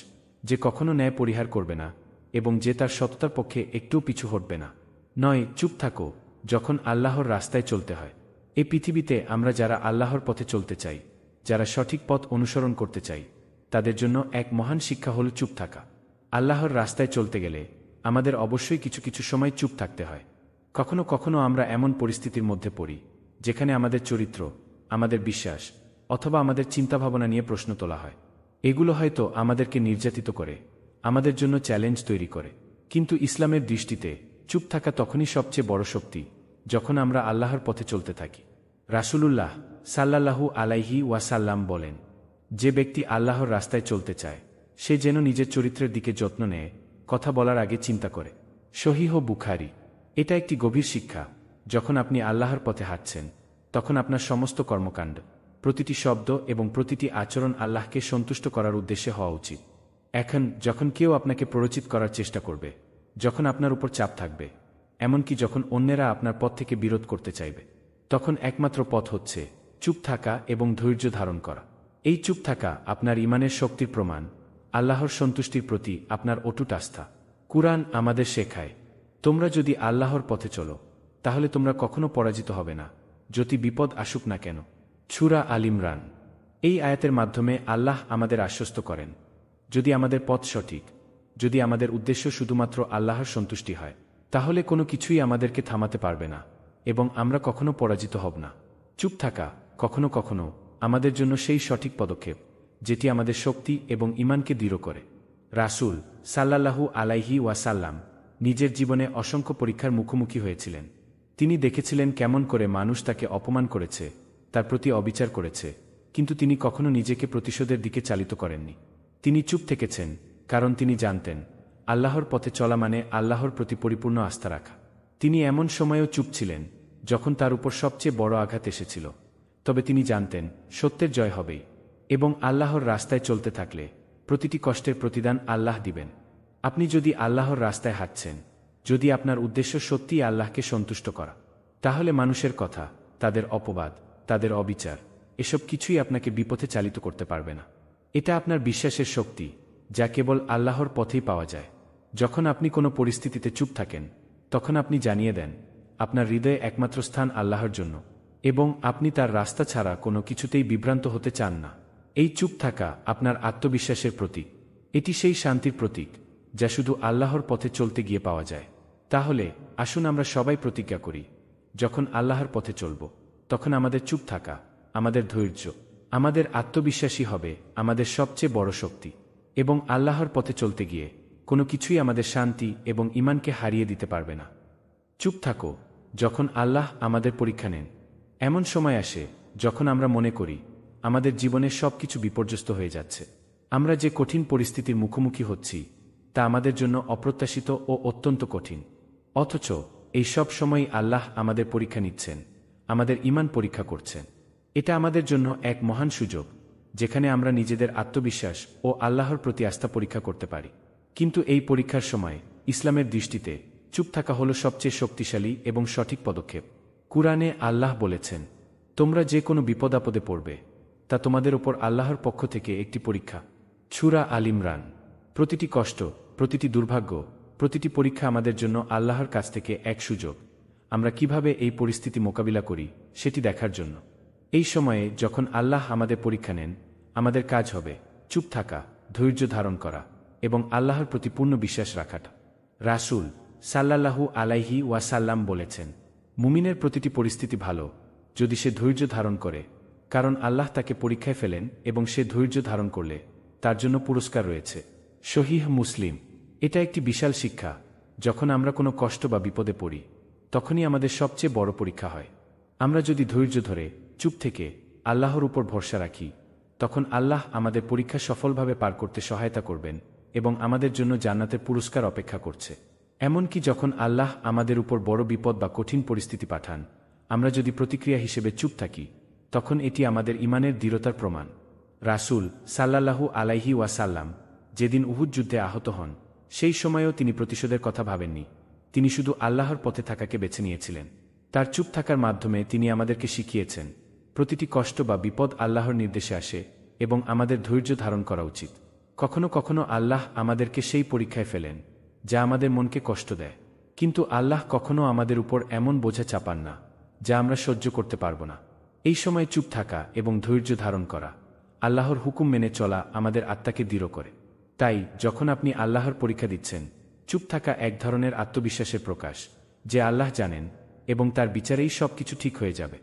A: যে কখনো ন্যায় পরিহার করবে না এবং যে তার সততার পক্ষে একটুও পিছু হটবে না। নয়, চুপ থাকো যখন আল্লাহর রাস্তায় চলতে হয়। এই পৃথিবীতে আমরা যারা আল্লাহর পথে চলতে চাই, যারা সঠিক পথ অনুসরণ করতে চাই, তাদের জন্য এক মহান শিক্ষা হল চুপ থাকা। আল্লাহর রাস্তায় চলতে গেলে আমাদের অবশ্যই কিছু কিছু সময় চুপ থাকতে হয়। কখনো কখনো আমরা এমন পরিস্থিতির মধ্যে পড়ি যেখানে আমাদের চরিত্র, আমাদের বিশ্বাস অথবা আমাদের চিন্তাভাবনা নিয়ে প্রশ্ন তোলা হয়। এগুলো হয়তো আমাদেরকে নির্যাতিত করে, আমাদের জন্য চ্যালেঞ্জ তৈরি করে। কিন্তু ইসলামের দৃষ্টিতে চুপ থাকা তখনই সবচেয়ে বড় শক্তি, যখন আমরা আল্লাহর পথে চলতে থাকি। রাসূলুল্লাহ সাল্লাল্লাহু আলাইহি ওয়াসাল্লাম বলেন, যে ব্যক্তি আল্লাহর রাস্তায় চলতে চায় সে যেন নিজের চরিত্রের দিকে যত্ন নেয়, কথা বলার আগে চিন্তা করে। সহিহ বুখারী। এটা একটি গভীর শিক্ষা। যখন আপনি আল্লাহর পথে হাঁটছেন, তখন আপনার সমস্ত কর্মকাণ্ড, প্রতিটি শব্দ এবং প্রতিটি আচরণ আল্লাহকে সন্তুষ্ট করার উদ্দেশ্যে হওয়া উচিত। এখন যখন কেউ আপনাকে প্ররোচিত করার চেষ্টা করবে, যখন আপনার উপর চাপ থাকবে, এমনকি যখন অন্যেরা আপনার পথ থেকে বিরোধ করতে চাইবে, তখন একমাত্র পথ হচ্ছে চুপ থাকা এবং ধৈর্য ধারণ করা। এই চুপ থাকা আপনার ঈমানের শক্তির প্রমাণ, আল্লাহর সন্তুষ্টির প্রতি আপনার অটুট আস্থা। কুরআন আমাদের শেখায়, তোমরা যদি আল্লাহর পথে চলো তাহলে তোমরা কখনো পরাজিত হবে না, যদি বিপদ আসুক না কেন। সূরা আল ইমরান। এই আয়াতের মাধ্যমে আল্লাহ আমাদের আশ্বস্ত করেন, যদি আমাদের পথ সঠিক, যদি আমাদের উদ্দেশ্য শুধুমাত্র আল্লাহর সন্তুষ্টি হয়, তাহলে কোনো কিছুই আমাদেরকে থামাতে পারবে না এবং আমরা কখনো পরাজিত হব না। চুপ থাকা কখনো কখনো আমাদের জন্য সেই সঠিক পদক্ষেপ যেটি আমাদের শক্তি এবং ঈমানকে দৃঢ় করে। রাসূল সাল্লাল্লাহু আলাইহি ওয়াসাল্লাম নিজের জীবনে অসংখ্য পরীক্ষার মুখোমুখি হয়েছিলেন। তিনি দেখেছিলেন কেমন করে মানুষ তাকে অপমান করেছে, তার প্রতি অবিচার করেছে, কিন্তু তিনি কখনো নিজেকে প্রতিশোধের দিকে চালিত করেননি। তিনি চুপ থেকেছেন কারণ তিনি জানতেন আল্লাহর পথে চলা মানে আল্লাহর প্রতি পরিপূর্ণ আস্থা রাখা। তিনি এমন সময়েও চুপ ছিলেন যখন তার উপর সবচেয়ে বড় আঘাত এসেছিল, তবে তিনি জানতেন সত্যের জয় হবেই এবং আল্লাহর রাস্তায় চলতে থাকলে প্রতিটি কষ্টের প্রতিদান আল্লাহ দিবেন। আপনি যদি আল্লাহর রাস্তায় হাঁটছেন, যদি আপনার উদ্দেশ্য সত্যিই আল্লাহকে সন্তুষ্ট করা, তাহলে মানুষের কথা, তাদের অপবাদ, তাদের অবিচার, এসব কিছুই আপনাকে বিপথে চালিত করতে পারবে না। এটা আপনার বিশ্বাসের শক্তি, যা কেবল আল্লাহর পথেই পাওয়া যায়। যখন আপনি কোনো পরিস্থিতিতে চুপ থাকেন, তখন আপনি জানিয়ে দেন আপনার হৃদয়ে একমাত্র স্থান আল্লাহর জন্য এবং আপনি তার রাস্তা ছাড়া কোনো কিছুতেই বিভ্রান্ত হতে চান না। এই চুপ থাকা আপনার আত্মবিশ্বাসের প্রতীক। এটি সেই শান্তির প্রতীক যা শুধু আল্লাহর পথে চলতে গিয়ে পাওয়া যায়। তাহলে আসুন আমরা সবাই প্রতিজ্ঞা করি, যখন আল্লাহর পথে চলব, তখন আমাদের চুপ থাকা, আমাদের ধৈর্য, আমাদের আত্মবিশ্বাসী হবে আমাদের সবচেয়ে বড় শক্তি এবং আল্লাহর পথে চলতে গিয়ে কোনো কিছুই আমাদের শান্তি এবং ঈমানকে হারিয়ে দিতে পারবে না। চুপ থাকো যখন আল্লাহ আমাদের পরীক্ষা নেন। এমন সময় আসে যখন আমরা মনে করি আমাদের জীবনের সবকিছু বিপর্যস্ত হয়ে যাচ্ছে। আমরা যে কঠিন পরিস্থিতির মুখোমুখি হচ্ছি তা আমাদের জন্য অপ্রত্যাশিত ও অত্যন্ত কঠিন। অথচ এই সব সময়ই আল্লাহ আমাদের পরীক্ষা নিচ্ছেন, আমাদের ঈমান পরীক্ষা করছেন। এটা আমাদের জন্য এক মহান সুযোগ, যেখানে আমরা নিজেদের আত্মবিশ্বাস ও আল্লাহর প্রতি আস্থা পরীক্ষা করতে পারি। কিন্তু এই পরীক্ষার সময় ইসলামের দৃষ্টিতে চুপ থাকা হলো সবচেয়ে শক্তিশালী এবং সঠিক পদক্ষেপ। কুরআনে আল্লাহ বলেছেন, তোমরা যে কোনো বিপদ আপদে পড়বে তা তোমাদের উপর আল্লাহর পক্ষ থেকে একটি পরীক্ষা। সূরা আল ইমরান। প্রতিটি কষ্ট, প্রতিটি দুর্ভাগ্য, প্রতিটি পরীক্ষা আমাদের জন্য আল্লাহর কাছ থেকে এক সুযোগ, আমরা কিভাবে এই পরিস্থিতি মোকাবিলা করি সেটি দেখার জন্য। এই সময়ে যখন আল্লাহ আমাদের পরীক্ষা নেন, আমাদের কাজ হবে চুপ থাকা, ধৈর্য ধারণ করা এবং আল্লাহর প্রতি পূর্ণ বিশ্বাস রাখাটা। রাসূল সাল্লাল্লাহু আলাইহি ওয়াসাল্লাম বলেছেন, মুমিনের প্রতিটি পরিস্থিতি ভালো যদি সে ধৈর্য ধারণ করে, কারণ আল্লাহ তাকে পরীক্ষায় ফেলেন এবং সে ধৈর্য ধারণ করলে তার জন্য পুরস্কার রয়েছে। সহিহ মুসলিম। এটা একটি বিশাল শিক্ষা। যখন আমরা কোনো কষ্ট বা বিপদে পড়ি, তখনই আমাদের সবচেয়ে বড় পরীক্ষা হয়। আমরা যদি ধৈর্য ধরে চুপ থেকে আল্লাহর উপর ভরসা রাখি, তখন আল্লাহ আমাদের পরীক্ষা সফলভাবে পার করতে সহায়তা করবেন এবং আমাদের জন্য জান্নাতের পুরস্কার অপেক্ষা করছে। এমনকি যখন আল্লাহ আমাদের উপর বড় বিপদ বা কঠিন পরিস্থিতি পাঠান, আমরা যদি প্রতিক্রিয়া হিসেবে চুপ থাকি, তখন এটি আমাদের ঈমানের দৃঢ়তার প্রমাণ। রাসূল সাল্লাল্লাহু আলাইহি ওয়াসাল্লাম যেদিন উহুদ যুদ্ধে আহত হন, সেই সময়েও তিনি প্রতিশোধের কথা ভাবেননি। তিনি শুধু আল্লাহর পথে থাকাকে বেছে নিয়েছিলেন। তার চুপ থাকার মাধ্যমে তিনি আমাদেরকে শিখিয়েছেন প্রতিটি কষ্ট বা বিপদ আল্লাহর নির্দেশে আসে এবং আমাদের ধৈর্য ধারণ করা উচিত। কখনো কখনো আল্লাহ আমাদেরকে সেই পরীক্ষায় ফেলেন যা আমাদের মনকে কষ্ট দেয়, কিন্তু আল্লাহ কখনো আমাদের উপর এমন বোঝা চাপান না যা আমরা সহ্য করতে পারব না। এই সময় চুপ থাকা এবং ধৈর্য ধারণ করা, আল্লাহর হুকুম মেনে চলা আমাদের আত্মাকে দৃঢ় করে। তাই যখন আপনি আল্লাহর পরীক্ষা দিচ্ছেন, চুপ থাকা এক ধরনের আত্মবিশ্বাসের প্রকাশ যে আল্লাহ জানেন এবং তার বিচারেই সবকিছু ঠিক হয়ে যাবে।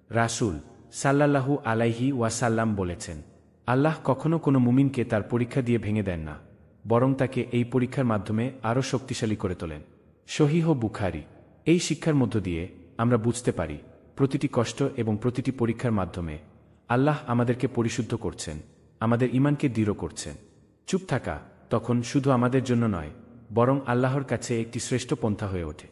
A: রাসূল সাল্লাল্লাহু আলাইহি ওয়াসাল্লাম বলেছেন, আল্লাহ কখনো কোনো মুমিনকে তার পরীক্ষা দিয়ে ভেঙে দেন না, বরং তাকে এই পরীক্ষার মাধ্যমে আরও শক্তিশালী করে তোলেন। সহিহ বুখারী। এই শিক্ষার মধ্য দিয়ে আমরা বুঝতে পারি প্রতিটি কষ্ট এবং প্রতিটি পরীক্ষার মাধ্যমে আল্লাহ আমাদেরকে পরিশুদ্ধ করছেন, আমাদের ঈমানকে দৃঢ় করছেন। চুপ থাকা তখন শুধু আমাদের জন্য নয়, বরং আল্লাহর কাছে একটি শ্রেষ্ঠ পন্থা হয়ে ওঠে।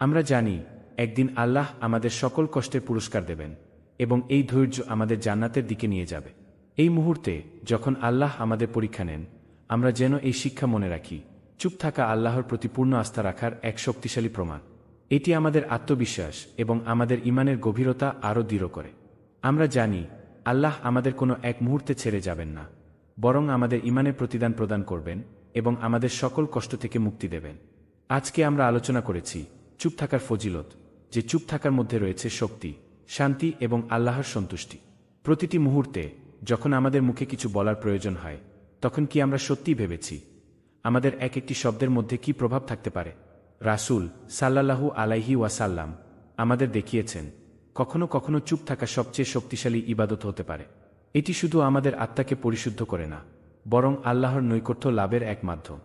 A: আমরা জানি একদিন আল্লাহ আমাদের সকল কষ্টের পুরস্কার দেবেন এবং এই ধৈর্য আমাদের জান্নাতের দিকে নিয়ে যাবে। এই মুহূর্তে যখন আল্লাহ আমাদের পরীক্ষা নেন, আমরা যেন এই শিক্ষা মনে রাখি, চুপ থাকা আল্লাহর প্রতি পূর্ণ আস্থা রাখার এক শক্তিশালী প্রমাণ। এটি আমাদের আত্মবিশ্বাস এবং আমাদের ঈমানের গভীরতা আরও দৃঢ় করে। আমরা জানি আল্লাহ আমাদের কোনো এক মুহূর্তে ছেড়ে যাবেন না, বরং আমাদের ঈমানের প্রতিদান প্রদান করবেন এবং আমাদের সকল কষ্ট থেকে মুক্তি দেবেন। আজকে আমরা আলোচনা করেছি চুপ থাকার ফজিলত, যে চুপ থাকার মধ্যে রয়েছে শক্তি, শান্তি এবং আল্লাহর সন্তুষ্টি। প্রতিটি মুহূর্তে যখন আমাদের মুখে কিছু বলার প্রয়োজন হয়, তখন কি আমরা সত্যিই ভেবেছি আমাদের এক একটি শব্দের মধ্যে কি প্রভাব থাকতে পারে? রাসূল সাল্লাল্লাহু আলাইহি ওয়াসাল্লাম আমাদের দেখিয়েছেন কখনো কখনো চুপ থাকা সবচেয়ে শক্তিশালী ইবাদত হতে পারে। এটি শুধু আমাদের আত্মাকে পরিশুদ্ধ করে না, বরং আল্লাহর নৈকট্য লাভের এক মাধ্যম।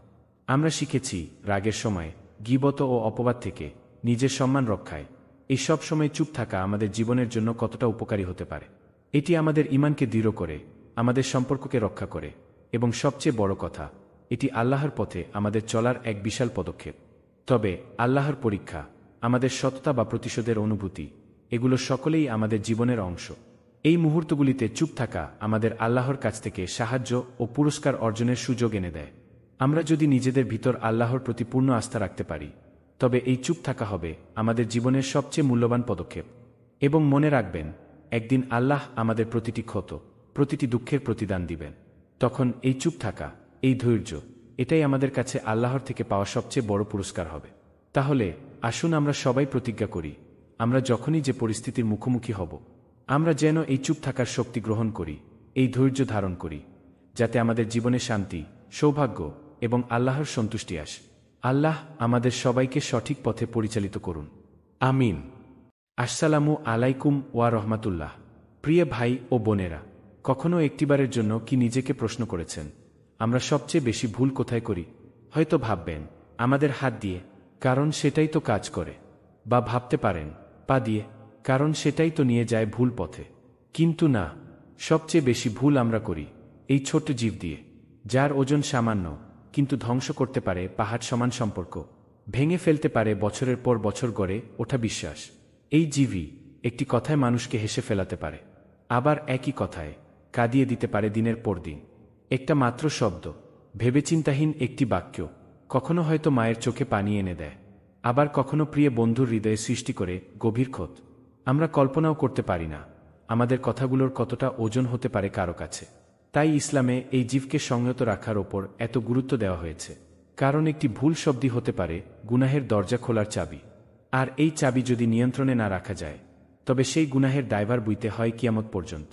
A: আমরা শিখেছি রাগের সময়, গীবত ও অপবাদ থেকে নিজের সম্মান রক্ষায় এই সব সময় চুপ থাকা আমাদের জীবনের জন্য কতটা উপকারী হতে পারে। এটি আমাদের ঈমানকে দৃঢ় করে, আমাদের সম্পর্ককে রক্ষা করে এবং সবচেয়ে বড় কথা, এটি আল্লাহর পথে আমাদের চলার এক বিশাল পদক্ষেপ। তবে আল্লাহর পরীক্ষা, আমাদের সততা বা প্রতিশোধের অনুভূতি, এগুলো সকলেই আমাদের জীবনের অংশ। এই মুহূর্তগুলিতে চুপ থাকা আমাদের আল্লাহর কাছ থেকে সাহায্য ও পুরস্কার অর্জনের সুযোগ এনে দেয়। আমরা যদি নিজেদের ভিতর আল্লাহর প্রতি পূর্ণ আস্থা রাখতে পারি, তবে এই চুপ থাকা হবে আমাদের জীবনের সবচেয়ে মূল্যবান পদক্ষেপ। এবং মনে রাখবেন, একদিন আল্লাহ আমাদের প্রতিটি ক্ষত, প্রতিটি দুঃখের প্রতিদান দিবেন। তখন এই চুপ থাকা, এই ধৈর্য, এটাই আমাদের কাছে আল্লাহর থেকে পাওয়া সবচেয়ে বড় পুরস্কার হবে। তাহলে আসুন আমরা সবাই প্রতিজ্ঞা করি, আমরা যখনই যে পরিস্থিতির মুখোমুখি হব, আমরা যেন এই চুপ থাকার শক্তি গ্রহণ করি, এই ধৈর্য ধারণ করি, যাতে আমাদের জীবনে শান্তি, সৌভাগ্য এবং আল্লাহর সন্তুষ্টি আসে। আল্লাহ আমাদের সবাইকে সঠিক পথে পরিচালিত করুন। আমিন। আসসালামু আলাইকুম ওয়া রহমাতুল্লাহ। প্রিয় ভাই ও বোনেরা, কখনো একটিবারের জন্য কি নিজেকে প্রশ্ন করেছেন আমরা সবচেয়ে বেশি ভুল কোথায় করি? হয়তো ভাববেন আমাদের হাত দিয়ে, কারণ সেটাই তো কাজ করে। বা ভাবতে পারেন পা দিয়ে, কারণ সেটাই তো নিয়ে যায় ভুল পথে। কিন্তু না, সবচেয়ে বেশি ভুল আমরা করি এই ছোট্ট জীব দিয়ে, যার ওজন সামান্য কিন্তু ধ্বংস করতে পারে পাহাড় সমান সম্পর্ক, ভেঙে ফেলতে পারে বছরের পর বছর গড়ে ওঠা বিশ্বাস। এই জীবই একটি কথায় মানুষকে হেসে ফেলাতে পারে, আবার একই কথায় কাঁদিয়ে দিতে পারে দিনের পর দিন। একটা মাত্র শব্দ, ভেবেচিন্তাহীন একটি বাক্য, কখনো হয়তো মায়ের চোখে পানি এনে দেয়, আবার কখনো প্রিয় বন্ধুর হৃদয়ে সৃষ্টি করে গভীর ক্ষত। আমরা কল্পনাও করতে পারি না আমাদের কথাগুলোর কতটা ওজন হতে পারে কারো কাছে। তাই ইসলামে এই জীবকে সংযত রাখার ওপর এত গুরুত্ব দেওয়া হয়েছে, কারণ একটি ভুল শব্দই হতে পারে গুনাহের দরজা খোলার চাবি। আর এই চাবি যদি নিয়ন্ত্রণে না রাখা যায়, তবে সেই গুনাহের দায়ভার বইতে হয় কিয়ামত পর্যন্ত।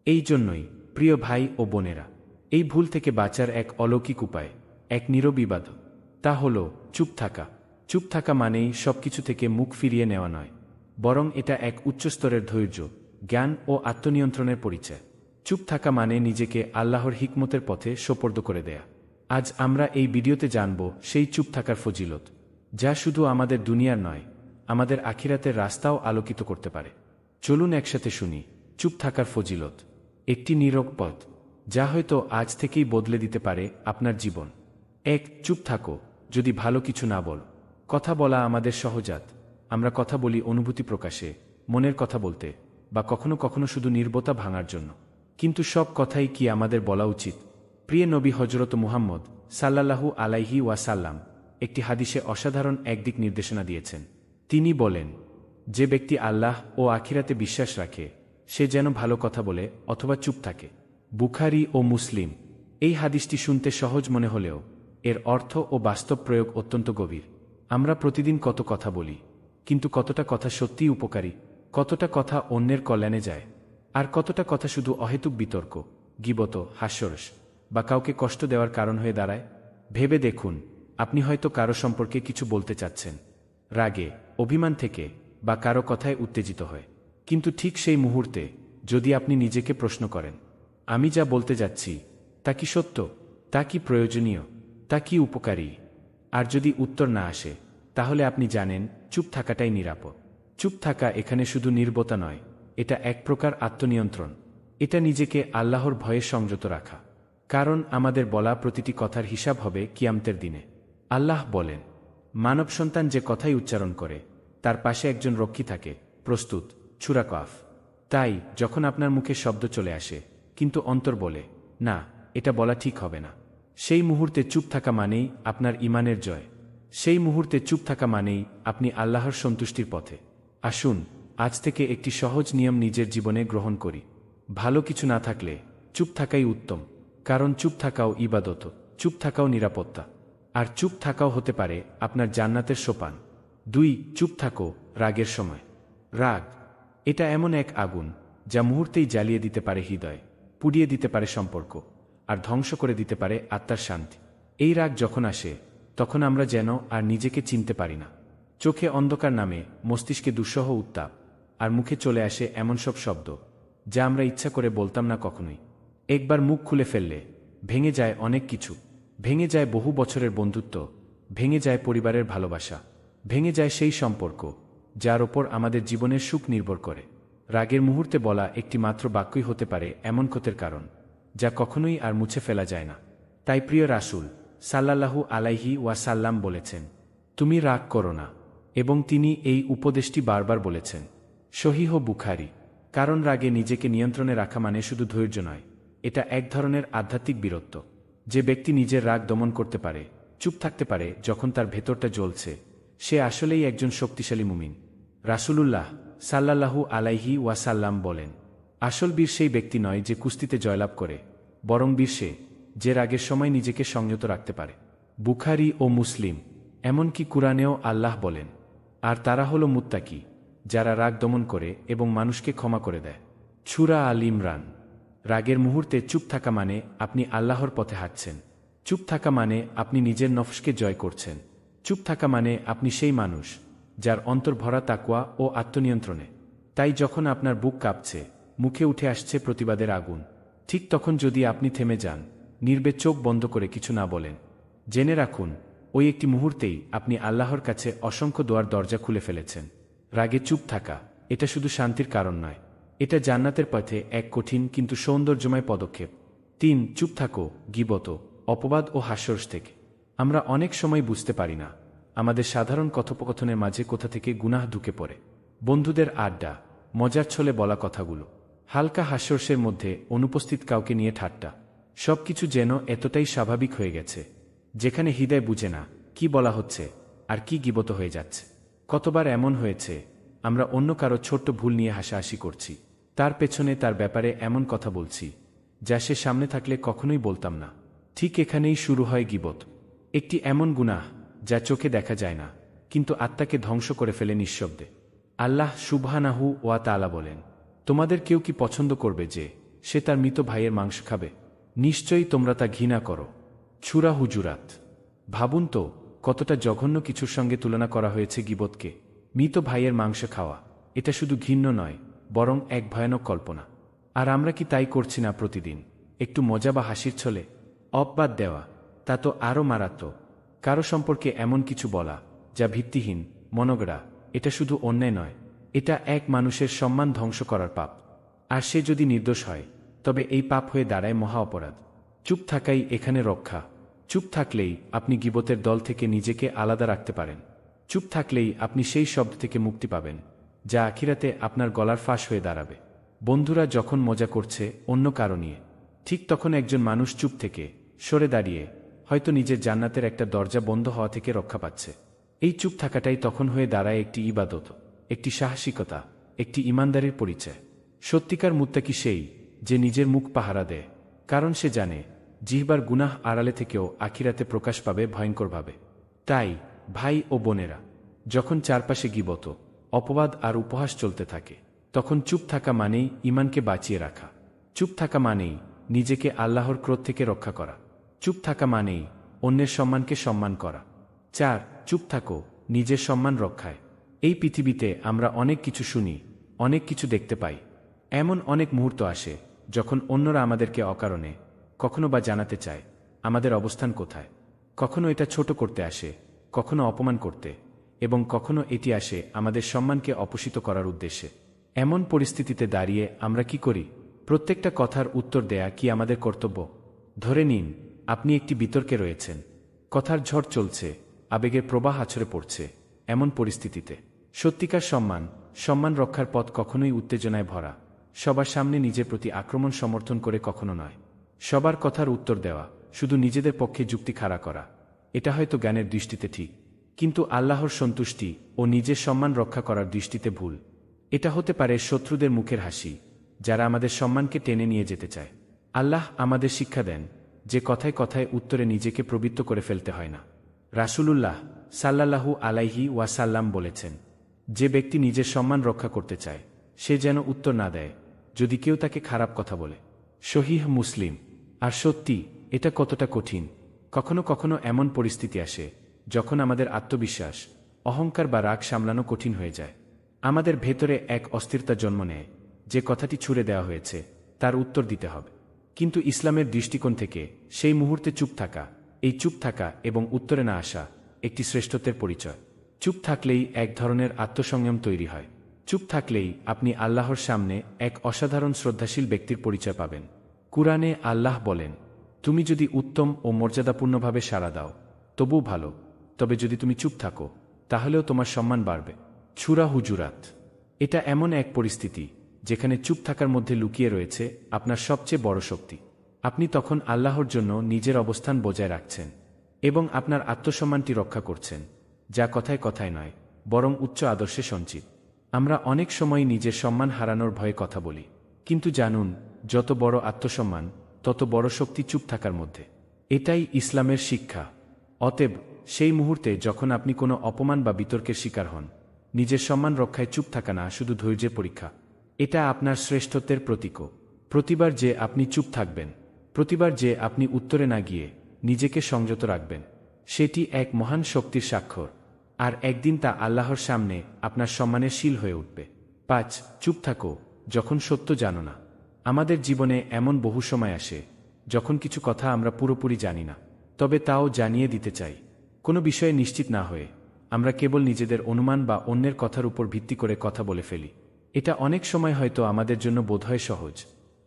A: এই জন্যই প্রিয় ভাই ও বোনেরা, এই ভুল থেকে বাঁচার এক অলৌকিক উপায়, এক নীরব ইবাদত, তা হল চুপ থাকা। চুপ থাকা মানেই সবকিছু থেকে মুখ ফিরিয়ে নেওয়া নয়, বরং এটা এক উচ্চস্তরের ধৈর্য, জ্ঞান ও আত্মনিয়ন্ত্রণের পরিচয়। চুপ থাকা মানে নিজেকে আল্লাহর হিকমতের পথে সোপর্দ করে দেয়া। আজ আমরা এই ভিডিওতে জানব সেই চুপ থাকার ফজিলত, যা শুধু আমাদের দুনিয়ার নয়, আমাদের আখিরাতের রাস্তাও আলোকিত করতে পারে। চলুন একসাথে শুনি চুপ থাকার ফজিলত, একটি নীরব পথ যা হয়তো আজ থেকেই বদলে দিতে পারে আপনার জীবন। 1. চুপ থাকো যদি ভালো কিছু না বল। কথা বলা আমাদের সহজাত। আমরা কথা বলি অনুভূতি প্রকাশে, মনের কথা বলতে, বা কখনো কখনো শুধু নীরবতা ভাঙার জন্য। কিন্তু সব কথাই কি আমাদের বলা উচিত? প্রিয় নবী হযরত মুহাম্মদ সাল্লাল্লাহু আলাইহি ওয়াসাল্লাম একটি হাদিসে অসাধারণ এক দিক নির্দেশনা দিয়েছেন। তিনি বলেন, যে ব্যক্তি আল্লাহ ও আখিরাতে বিশ্বাস রাখে সে যেন ভালো কথা বলে অথবা চুপ থাকে। বুখারী ও মুসলিম। এই হাদিসটি শুনতে সহজ মনে হলেও এর অর্থ ও বাস্তব প্রয়োগ অত্যন্ত গভীর। আমরা প্রতিদিন কত কথা বলি, কিন্তু কতটা কথা সত্যিই উপকারী, কতটা কথা অন্যের কল্যাণে যায়, আর কতটা কথা শুধু অহেতুক বিতর্ক, গীবত, হাস্যরস বা কাউকে কষ্ট দেওয়ার কারণ হয়ে দাঁড়ায়? ভেবে দেখুন, আপনি হয়তো কারো সম্পর্কে কিছু বলতে চাচ্ছেন, রাগে, অভিমান থেকে বা কারো কথায় উত্তেজিত হয়, কিন্তু ঠিক সেই মুহূর্তে যদি আপনি নিজেকে প্রশ্ন করেন, আমি যা বলতে যাচ্ছি তা কি সত্য, তা কি প্রয়োজনীয়, তা কি উপকারী? আর যদি উত্তর না আসে, তাহলে আপনি জানেন চুপ থাকাটাই নিরাপদ। চুপ থাকা এখানে শুধু নীরবতা নয়, এটা এক প্রকার আত্মনিয়ন্ত্রণ। এটা নিজেকে আল্লাহর ভয়ে সংযত রাখা। কারণ আমাদের বলা প্রতিটি কথার হিসাব হবে কিয়ামতের দিনে। আল্লাহ বলেন, মানব সন্তান যে কথাই উচ্চারণ করে তার পাশে একজন রক্ষী থাকে, প্রস্তুত। সূরা কফ। তাই যখন আপনার মুখে শব্দ চলে আসে কিন্তু অন্তর বলে, না, এটা বলা ঠিক হবে না, সেই মুহূর্তে চুপ থাকা মানেই আপনার ঈমানের জয়। সেই মুহূর্তে চুপ থাকা মানেই আপনি আল্লাহর সন্তুষ্টির পথে। আসুন আজ থেকে একটি সহজ নিয়ম নিজের জীবনে গ্রহণ করি। ভালো কিছু না থাকলে চুপ থাকাই উত্তম, কারণ চুপ থাকাও ইবাদত, চুপ থাকাও নিরাপত্তা, আর চুপ থাকাও হতে পারে আপনার জান্নাতের সোপান। 2. চুপ থাকো রাগের সময়। রাগ এটা এমন এক আগুন যা মুহূর্তেই জ্বালিয়ে দিতে পারে হৃদয়, পুড়িয়ে দিতে পারে সম্পর্ক, আর ধ্বংস করে দিতে পারে আত্মার শান্তি। এই রাগ যখন আসে তখন আমরা যেন আর নিজেকে চিনতে পারি না। চোখে অন্ধকার নামে, মস্তিষ্কে দুঃসহ উত্তাপ, আর মুখে চলে আসে এমন সব শব্দ যা আমরা ইচ্ছা করে বলতাম না কখনোই। একবার মুখ খুলে ফেললে ভেঙে যায় অনেক কিছু। ভেঙে যায় বহু বছরের বন্ধুত্ব, ভেঙে যায় পরিবারের ভালোবাসা, ভেঙে যায় সেই সম্পর্ক যার ওপর আমাদের জীবনের সুখ নির্ভর করে। রাগের মুহূর্তে বলা একটি মাত্র বাক্যই হতে পারে এমন ক্ষতের কারণ যা কখনোই আর মুছে ফেলা যায় না। তাই প্রিয় রাসূল সাল্লাল্লাহু আলাইহি ওয়াসাল্লাম বলেছেন, তুমি রাগ করো না, এবং তিনি এই উপদেশটি বারবার বলেছেন। সহিহ বুখারী। কারণ রাগে নিজেকে নিয়ন্ত্রণে রাখা মানে শুধু ধৈর্য নয়, এটা এক ধরনের আধ্যাত্মিক বীরত্ব। যে ব্যক্তি নিজের রাগ দমন করতে পারে, চুপ থাকতে পারে যখন তার ভেতরটা জ্বলছে, সে আসলেই একজন শক্তিশালী মুমিন। রাসূলুল্লাহ সাল্লাল্লাহু আলাইহি ওয়াসাল্লাম বলেন, আসল বীর সেই ব্যক্তি নয় যে কুস্তিতে জয়লাভ করে, বরং বীর সে যে রাগের সময় নিজেকে সংযত রাখতে পারে। বুখারী ও মুসলিম। এমনকি কুরআনেও আল্লাহ বলেন, আর তারা হলো মুত্তাকি, যারা রাগ দমন করে এবং মানুষকে ক্ষমা করে দেয়। সূরা আল ইমরান। রাগের মুহূর্তে চুপ থাকা মানে আপনি আল্লাহর পথে হাঁটছেন। চুপ থাকা মানে আপনি নিজের নফসকে জয় করছেন। চুপ থাকা মানে আপনি সেই মানুষ যার অন্তর ভরা তাকওয়া ও আত্মনিয়ন্ত্রণে। তাই যখন আপনার বুক কাঁপছে, মুখে উঠে আসছে প্রতিবাদের আগুন, ঠিক তখন যদি আপনি থেমে যান, নীরবে চোখ বন্ধ করে কিছু না বলেন, জেনে রাখুন ওই একটি মুহূর্তেই আপনি আল্লাহর কাছে অসংখ্য দোয়ার দরজা খুলে ফেলেছেন। রাগে চুপ থাকা এটা শুধু শান্তির কারণ নয়, এটা জান্নাতের পথে এক কঠিন কিন্তু সৌন্দর্যময় পদক্ষেপ। 3. চুপ থাকো গীবত, অপবাদ ও হাস্যরস থেকে। আমরা অনেক সময় বুঝতে পারি না আমাদের সাধারণ কথোপকথনের মাঝে কোথা থেকে গুনাহ ঢুকে পড়ে। বন্ধুদের আড্ডা, মজার ছলে বলা কথাগুলো, হালকা হাস্যরসের মধ্যে অনুপস্থিত কাউকে নিয়ে ঠাট্টা, সবকিছু যেন এতটাই স্বাভাবিক হয়ে গেছে, যেখানে হৃদয় বুঝে না কি বলা হচ্ছে আর কি গীবত হয়ে যাচ্ছে। কতবার এমন হয়েছে আমরা অন্য কারো ছোট্ট ভুল নিয়ে হাসাহাসি করছি, তার পেছনে তার ব্যাপারে এমন কথা বলছি যা সে সামনে থাকলে কখনোই বলতাম না। ঠিক এখানেই শুরু হয় গীবত, একটি এমন গুনাহ যা চোখে দেখা যায় না কিন্তু আত্মাকে ধ্বংস করে ফেলে নিঃশব্দে। আল্লাহ সুবহানাহু ওয়া তাআলা বলেন, তোমাদের কেউ কি পছন্দ করবে যে সে তার মৃত ভাইয়ের মাংস খাবে? নিশ্চয়ই তোমরা তা ঘৃণা করো। সূরা হুজুরাত। ভাবুন তো কতটা জঘন্য কিছুর সঙ্গে তুলনা করা হয়েছে গীবতকে। মৃত ভাইয়ের মাংস খাওয়া এটা শুধু ঘৃণ্য নয়, বরং এক ভয়ানক কল্পনা। আর আমরা কি তাই করছি না প্রতিদিন? একটু মজা বা হাসির ছলে অপবাদ দেওয়া, তা তো আরও মারাত্মক। কারো সম্পর্কে এমন কিছু বলা যা ভিত্তিহীন, মনগড়া, এটা শুধু অন্যায় নয়, এটা এক মানুষের সম্মান ধ্বংস করার পাপ। আর সে যদি নির্দোষ হয় তবে এই পাপ হয়ে দাঁড়ায় মহা অপরাধ। চুপ থাকাই এখানে রক্ষা। চুপ থাকলেই আপনি গীবতের দল থেকে নিজেকে আলাদা রাখতে পারেন। চুপ থাকলেই আপনি সেই শব্দ থেকে মুক্তি পাবেন যা আখিরাতে আপনার গলার ফাঁস হয়ে দাঁড়াবে। বন্ধুরা যখন মজা করছে অন্য কারো নিয়ে, ঠিক তখন একজন মানুষ চুপ থেকে সরে দাঁড়িয়ে হয়তো নিজের জান্নাতের একটা দরজা বন্ধ হওয়া থেকে রক্ষা পাচ্ছে। এই চুপ থাকাটাই তখন হয়ে দাঁড়ায় একটি ইবাদত। একটি সাহসিকতা, একটি ইমানদারির পরিচয়। সত্যিকার মুত্তাকি সেই যে নিজের মুখ পাহারা দেয়, কারণ সে জানে জিহ্বার গুনাহ আড়ালে থেকেও আখিরাতে প্রকাশ পাবে ভয়ঙ্করভাবে। তাই ভাই ও বোনেরা, যখন চারপাশে গীবত, অপবাদ আর উপহাস চলতে থাকে, তখন চুপ থাকা মানেই ঈমানকে বাঁচিয়ে রাখা। চুপ থাকা মানেই নিজেকে আল্লাহর ক্রোধ থেকে রক্ষা করা। চুপ থাকা মানেই অন্যের সম্মানকে সম্মান করা। 4. চুপ থাকো নিজের সম্মান রক্ষায়। এই পৃথিবীতে আমরা অনেক কিছু শুনি, অনেক কিছু দেখতে পাই। এমন অনেক মুহূর্ত আসে যখন অন্যরা আমাদেরকে অকারণে কখনো বা জানাতে চায় আমাদের অবস্থান কোথায়। কখনো এটা ছোট করতে আসে, কখনো অপমান করতে, এবং কখনো এটি আসে আমাদের সম্মানকে অপসিত করার উদ্দেশ্যে। এমন পরিস্থিতিতে দাঁড়িয়ে আমরা কি করি? প্রত্যেকটা কথার উত্তর দেয়া কি আমাদের কর্তব্য? ধরে নিন আপনি একটি বিতর্কে রয়েছেন, কথার ঝড় চলছে, আবেগের প্রবাহ আছড়ে পড়ছে। এমন পরিস্থিতিতে সত্যিকার সম্মান রক্ষার পথ কখনোই উত্তেজনায় ভরা, সবার সামনে নিজের প্রতি আক্রমণ সমর্থন করে কখনো নয়। সবার কথার উত্তর দেওয়া, শুধু নিজেদের পক্ষে যুক্তি খাড়া করা, এটা হয়তো জ্ঞানের দৃষ্টিতে ঠিক, কিন্তু আল্লাহর সন্তুষ্টি ও নিজের সম্মান রক্ষা করার দৃষ্টিতে ভুল। এটা হতে পারে শত্রুদের মুখের হাসি, যারা আমাদের সম্মানকে টেনে নিয়ে যেতে চায়। আল্লাহ আমাদের শিক্ষা দেন যে কথায় কথায় উত্তরে নিজেকে প্রবৃত্ত করে ফেলতে হয় না। রাসূলুল্লাহ সাল্লাল্লাহু আলাইহি ওয়াসাল্লাম বলেছেন, যে ব্যক্তি নিজের সম্মান রক্ষা করতে চায় সে যেন উত্তর না দেয় যদি কেউ তাকে খারাপ কথা বলে। সহিহ মুসলিম। আর সত্যি, এটা কতটা কঠিন। কখনো কখনো এমন পরিস্থিতি আসে যখন আমাদের আত্মবিশ্বাস, অহংকার বা রাগ সামলানো কঠিন হয়ে যায়। আমাদের ভেতরে এক অস্থিরতা জন্ম নেয় যে কথাটি ছুড়ে দেওয়া হয়েছে তার উত্তর দিতে হবে। কিন্তু ইসলামের দৃষ্টিকোণ থেকে সেই মুহূর্তে চুপ থাকা, এই চুপ থাকা এবং উত্তরে না আসা একটি শ্রেষ্ঠত্বের পরিচয়। চুপ থাকলেই এক ধরনের আত্মসংযম তৈরি হয়। চুপ থাকলেই আপনি আল্লাহর সামনে এক অসাধারণ শ্রদ্ধাশীল ব্যক্তির পরিচয় পাবেন। কুরআনে আল্লাহ বলেন, তুমি যদি উত্তম ও মর্যাদাপূর্ণভাবে সাড়া দাও তবুও ভালো, তবে যদি তুমি চুপ থাকো তাহলেও তোমার সম্মান বাড়বে। সূরা হুজুরাত। এটা এমন এক পরিস্থিতি যেখানে চুপ থাকার মধ্যে লুকিয়ে রয়েছে আপনার সবচেয়ে বড় শক্তি। আপনি তখন আল্লাহর জন্য নিজের অবস্থান বজায় রাখছেন এবং আপনার আত্মসম্মানটি রক্ষা করছেন, যা কথায় কথায় নয়, বরং উচ্চ আদর্শে সঞ্চিত। আমরা অনেক সময় নিজের সম্মান হারানোর ভয়ে কথা বলি, কিন্তু জানুন, যত বড় আত্মসম্মান তত বড় শক্তি চুপ থাকার মধ্যে। এটাই ইসলামের শিক্ষা। অতএব সেই মুহূর্তে যখন আপনি কোনো অপমান বা বিতর্কের শিকার হন, নিজের সম্মান রক্ষায় চুপ থাকা না শুধু ধৈর্যের পরীক্ষা, এটা আপনার শ্রেষ্ঠত্বের প্রতীকও। প্রতিবার যে আপনি চুপ থাকবেন, প্রতিবার যে আপনি উত্তরে না গিয়ে নিজেকে সংযত রাখবেন, সেটি এক মহান শক্তির স্বাক্ষর, আর একদিন তা আল্লাহর সামনে আপনার সম্মানের শিল হয়ে উঠবে। 5. চুপ থাকো যখন সত্য জানো না। আমাদের জীবনে এমন বহু সময় আসে যখন কিছু কথা আমরা পুরোপুরি জানি না, তবে তাও জানিয়ে দিতে চাই। কোনো বিষয়ে নিশ্চিত না হয়ে আমরা কেবল নিজেদের অনুমান বা অন্যের কথার উপর ভিত্তি করে কথা বলে ফেলি। এটা অনেক সময় হয়তো আমাদের জন্য বোধহয় সহজ,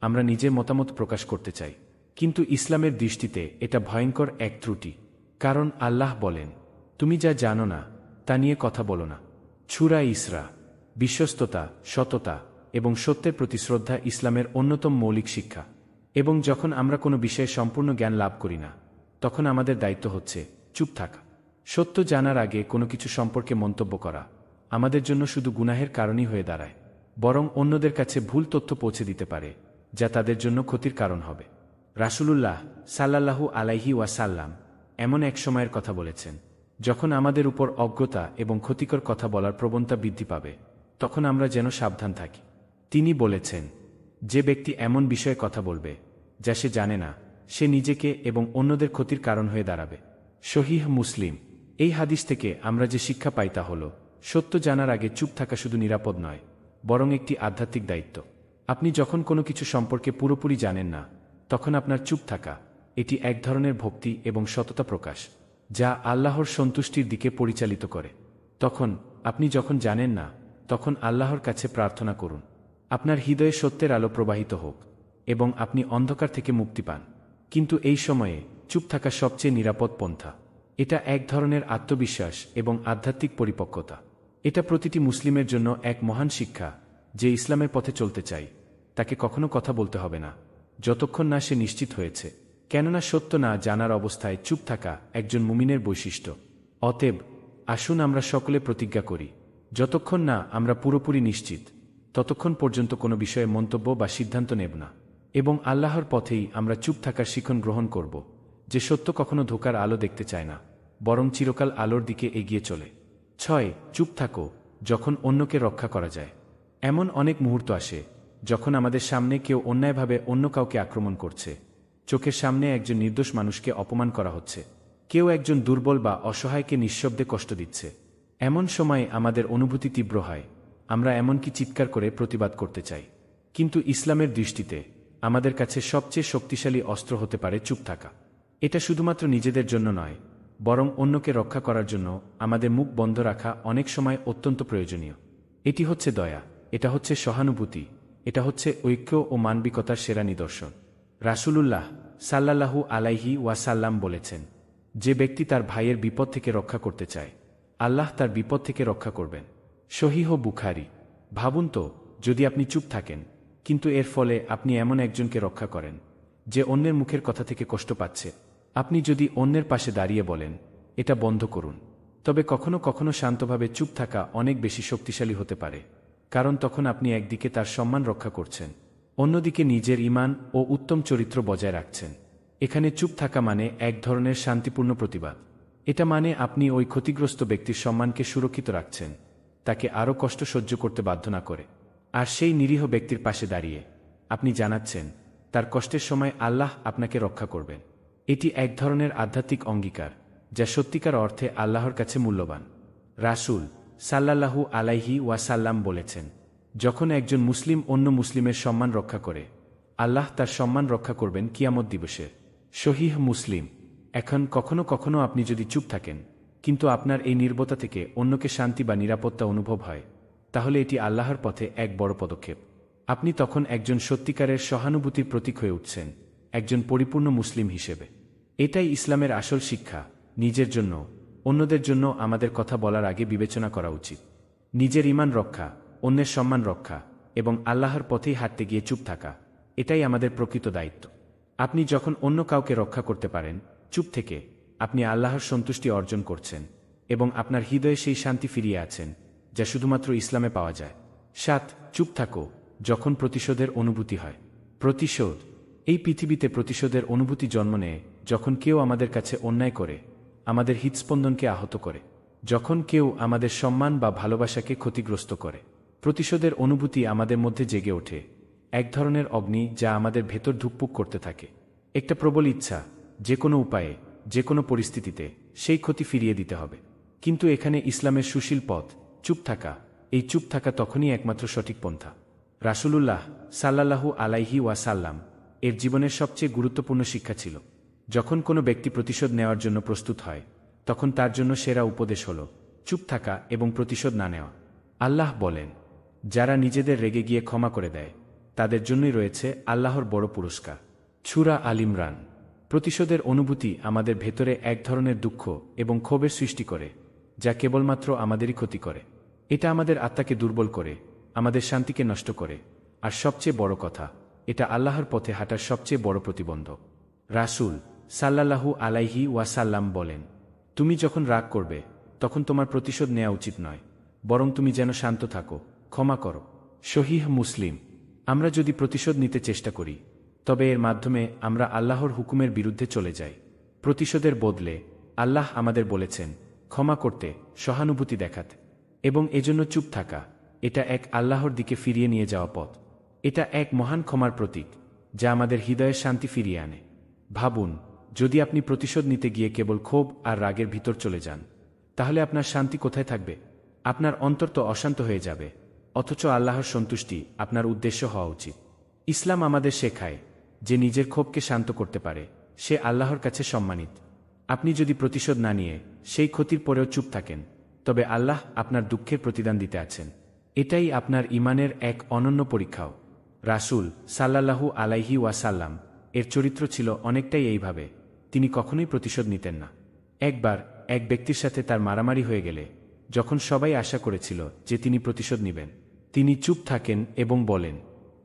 A: আমরা নিজের মতামত প্রকাশ করতে চাই, কিন্তু ইসলামের দৃষ্টিতে এটা ভয়ঙ্কর এক ত্রুটি। কারণ আল্লাহ বলেন, তুমি যা জানো না তা নিয়ে কথা বলো না। সূরা ইসরা। বিশ্বস্ততা, সততা এবং সত্যের প্রতি শ্রদ্ধা ইসলামের অন্যতম মৌলিক শিক্ষা। এবং যখন আমরা কোনো বিষয়ে সম্পূর্ণ জ্ঞান লাভ করি না, তখন আমাদের দায়িত্ব হচ্ছে চুপ থাকা। সত্য জানার আগে কোনো কিছু সম্পর্কে মন্তব্য করা আমাদের জন্য শুধু গুনাহের কারণই হয়ে দাঁড়ায়, বরং অন্যদের কাছে ভুল তথ্য পৌঁছে দিতে পারে যা তাদের জন্য ক্ষতির কারণ হবে। রাসূলুল্লাহ সাল্লাল্লাহু আলাইহি ওয়াসাল্লাম এমন এক সময়ের কথা বলেছেন যখন আমাদের উপর অজ্ঞতা এবং ক্ষতিকর কথা বলার প্রবণতা বৃদ্ধি পাবে, তখন আমরা যেন সাবধান থাকি। তিনি বলেছেন, যে ব্যক্তি এমন বিষয়ে কথা বলবে যা সে জানে না, সে নিজেকে এবং অন্যদের ক্ষতির কারণ হয়ে দাঁড়াবে। সহিহ মুসলিম। এই হাদিস থেকে আমরা যে শিক্ষা পাই তা হল, সত্য জানার আগে চুপ থাকা শুধু নিরাপদ নয়, বরং একটি আধ্যাত্মিক দায়িত্ব। আপনি যখন কোনো কিছু সম্পর্কে পুরোপুরি জানেন না, তখন আপনার চুপ থাকা এটি এক ধরনের ভক্তি এবং সততা প্রকাশ, যা আল্লাহর সন্তুষ্টির দিকে পরিচালিত করে। তখন আপনি যখন জানেন না, তখন আল্লাহর কাছে প্রার্থনা করুন আপনার হৃদয়ে সত্যের আলো প্রবাহিত হোক এবং আপনি অন্ধকার থেকে মুক্তি পান। কিন্তু এই সময়ে চুপ থাকা সবচেয়ে নিরাপদ পন্থা। এটা এক ধরনের আত্মবিশ্বাস এবং আধ্যাত্মিক পরিপক্কতা। এটা প্রতিটি মুসলিমের জন্য এক মহান শিক্ষা, যে ইসলামের পথে চলতে চাই তাকে কখনো কথা বলতে হবে না যতক্ষণ না সে নিশ্চিত হয়েছে, কেননা সত্য না জানার অবস্থায় চুপ থাকা একজন মুমিনের বৈশিষ্ট্য। অতএব আসুন আমরা সকলে প্রতিজ্ঞা করি, যতক্ষণ না আমরা পুরোপুরি নিশ্চিত, ততক্ষণ পর্যন্ত কোনো বিষয়ে মন্তব্য বা সিদ্ধান্ত নেব না, এবং আল্লাহর পথেই আমরা চুপ থাকার শিখন গ্রহণ করব, যে সত্য কখনো ধোঁকার আলো দেখতে চায় না, বরং চিরকাল আলোর দিকে এগিয়ে চলে। 6. চুপ থাকো যখন অন্যকে রক্ষা করা যায়। এমন অনেক মুহূর্ত আসে যখন আমাদের সামনে কেউ অন্যায়ভাবে অন্য কাউকে আক্রমণ করছে, চোখের সামনে একজন নির্দোষ মানুষকে অপমান করা হচ্ছে, কেউ একজন দুর্বল বা অসহায়কে নিঃশব্দে কষ্ট দিচ্ছে। এমন সময় আমাদের অনুভূতি তীব্র হয়, আমরা এমনকি চিৎকার করে প্রতিবাদ করতে চাই। কিন্তু ইসলামের দৃষ্টিতে আমাদের কাছে সবচেয়ে শক্তিশালী অস্ত্র হতে পারে চুপ থাকা। এটা শুধুমাত্র নিজেদের জন্য নয়, বরং অন্যকে রক্ষা করার জন্য আমাদের মুখ বন্ধ রাখা অনেক সময় অত্যন্ত প্রয়োজনীয়। এটি হচ্ছে দয়া, এটা হচ্ছে সহানুভূতি, এটা হচ্ছে ঐক্য ও মানবিকতার সেরা নিদর্শন। রাসূলুল্লাহ সাল্লাল্লাহু আলাইহি ওয়াসাল্লাম বলেছেন, যে ব্যক্তি তার ভাইয়ের বিপদ থেকে রক্ষা করতে চায়, আল্লাহ তার বিপদ থেকে রক্ষা করবেন। সহিহ বুখারী। ভাবুন তো, যদি আপনি চুপ থাকেন, কিন্তু এর ফলে আপনি এমন একজনকে রক্ষা করেন যে অন্যের মুখের কথা থেকে কষ্ট পাচ্ছে। আপনি যদি অন্যের পাশে দাঁড়িয়ে বলেন, এটা বন্ধ করুন, তবে কখনো কখনো শান্তভাবে চুপ থাকা অনেক বেশি শক্তিশালী হতে পারে, কারণ তখন আপনি একদিকে তার সম্মান রক্ষা করছেন, অন্যদিকে নিজের ঈমান ও উত্তম চরিত্র বজায় রাখছেন। এখানে চুপ থাকা মানে এক ধরনের শান্তিপূর্ণ প্রতিবাদ। এটা মানে আপনি ওই ক্ষতিগ্রস্ত ব্যক্তির সম্মানকে সুরক্ষিত রাখছেন, তাকে আরও কষ্ট সহ্য করতে বাধ্য না করে। আর সেই নিরীহ ব্যক্তির পাশে দাঁড়িয়ে আপনি জানাচ্ছেন, তার কষ্টের সময় আল্লাহ আপনাকে রক্ষা করবেন। এটি এক ধরনের আধ্যাত্মিক অঙ্গীকার, যা সত্যিকার অর্থে আল্লাহর কাছে মূল্যবান। রাসূল সাল্লাল্লাহু আলাইহি ওয়াসাল্লাম বলেছেন, যখন একজন মুসলিম অন্য মুসলিমের সম্মান রক্ষা করে, আল্লাহ তার সম্মান রক্ষা করবেন কিয়ামত দিবসে। সহিহ মুসলিম। এখন কখনো কখনো আপনি যদি চুপ থাকেন, কিন্তু আপনার এই নীরবতা থেকে অন্যকে শান্তি বা নিরাপত্তা অনুভব হয়, তাহলে এটি আল্লাহর পথে এক বড় পদক্ষেপ। আপনি তখন একজন সত্যিকারের সহানুভূতির প্রতীক হয়ে উঠছেন, একজন পরিপূর্ণ মুসলিম হিসেবে। এটাই ইসলামের আসল শিক্ষা। নিজের জন্য, অন্যদের জন্য আমাদের কথা বলার আগে বিবেচনা করা উচিত। নিজের ঈমান রক্ষা, অন্যের সম্মান রক্ষা এবং আল্লাহর পথেই হাঁটতে গিয়ে চুপ থাকা, এটাই আমাদের প্রকৃত দায়িত্ব। আপনি যখন অন্য কাউকে রক্ষা করতে পারেন চুপ থেকে, আপনি আল্লাহর সন্তুষ্টি অর্জন করছেন এবং আপনার হৃদয়ে সেই শান্তি ফিরিয়ে আছেন যা শুধুমাত্র ইসলামে পাওয়া যায়। 7. চুপ থাকো যখন প্রতিশোধের অনুভূতি হয়। প্রতিশোধ। এই পৃথিবীতে প্রতিশোধের অনুভূতি জন্ম নেয় যখন কেউ আমাদের কাছে অন্যায় করে, আমাদের হৃৎস্পন্দনকে আহত করে, যখন কেউ আমাদের সম্মান বা ভালোবাসাকে ক্ষতিগ্রস্ত করে। প্রতিশোধের অনুভূতি আমাদের মধ্যে জেগে ওঠে, এক ধরনের অগ্নি যা আমাদের ভেতর ধুকপুক করতে থাকে, একটা প্রবল ইচ্ছা, যে কোনো উপায়ে, যে কোনো পরিস্থিতিতে সেই ক্ষতি ফিরিয়ে দিতে হবে। কিন্তু এখানে ইসলামের সুশীল পথ, চুপ থাকা। এই চুপ থাকা তখনই একমাত্র সঠিক পন্থা। রাসূলুল্লাহ সাল্লাল্লাহু আলাইহি ওয়াসাল্লাম এর জীবনের সবচেয়ে গুরুত্বপূর্ণ শিক্ষা ছিল, যখন কোনো ব্যক্তি প্রতিশোধ নেওয়ার জন্য প্রস্তুত হয়, তখন তার জন্য সেরা উপদেশ হল চুপ থাকা এবং প্রতিশোধ না নেওয়া। আল্লাহ বলেন, যারা নিজেদের রেগে গিয়ে ক্ষমা করে দেয়, তাদের জন্যই রয়েছে আল্লাহর বড় পুরস্কার। সূরা আল ইমরান। প্রতিশোধের অনুভূতি আমাদের ভেতরে এক ধরনের দুঃখ এবং ক্ষোভের সৃষ্টি করে, যা কেবলমাত্র আমাদেরই ক্ষতি করে। এটা আমাদের আত্মাকে দুর্বল করে, আমাদের শান্তিকে নষ্ট করে, আর সবচেয়ে বড় কথা, এটা আল্লাহর পথে হাঁটার সবচেয়ে বড় প্রতিবন্ধক। রাসূল সাল্লাল্লাহু আলাইহি ওয়াসাল্লাম বলেন, তুমি যখন রাগ করবে, তখন তোমার প্রতিশোধ নেওয়া উচিত নয়, বরং তুমি যেন শান্ত থাকো, ক্ষমা করো। সহিহ মুসলিম। আমরা যদি প্রতিশোধ নিতে চেষ্টা করি, তবে এর মাধ্যমে আমরা আল্লাহর হুকুমের বিরুদ্ধে চলে যাই। প্রতিশোধের বদলে আল্লাহ আমাদের বলেছেন ক্ষমা করতে, সহানুভূতি দেখাতে, এবং এজন্য চুপ থাকা। এটা এক আল্লাহর দিকে ফিরিয়ে নিয়ে যাওয়া পথ। এটা এক মহান ক্ষমার প্রতীক, যা আমাদের হৃদয়ে শান্তি ফিরিয়ে আনে। ভাবুন, যদি আপনি প্রতিশোধ নিতে গিয়ে কেবল ক্ষোভ আর রাগের ভিতর চলে যান, তাহলে আপনার শান্তি কোথায় থাকবে? আপনার অন্তর তো অশান্ত হয়ে যাবে, অথচ আল্লাহর সন্তুষ্টি আপনার উদ্দেশ্য হওয়া উচিত। ইসলাম আমাদের শেখায় যে নিজের ক্ষোভকে শান্ত করতে পারে, সে আল্লাহর কাছে সম্মানিত। আপনি যদি প্রতিশোধ না নিয়ে সেই ক্ষতির পরেও চুপ থাকেন, তবে আল্লাহ আপনার দুঃখের প্রতিদান দিতে আছেন। এটাই আপনার ঈমানের এক অনন্য পরীক্ষাও। রাসূল সাল্লাল্লাহু আলাইহি ওয়াসাল্লাম এর চরিত্র ছিল অনেকটাই এইভাবে। তিনি কখনোই প্রতিশোধ নিতেন না। একবার এক ব্যক্তির সাথে তার মারামারি হয়ে গেলে, যখন সবাই আশা করেছিল যে তিনি প্রতিশোধ নেবেন, তিনি চুপ থাকেন এবং বলেন,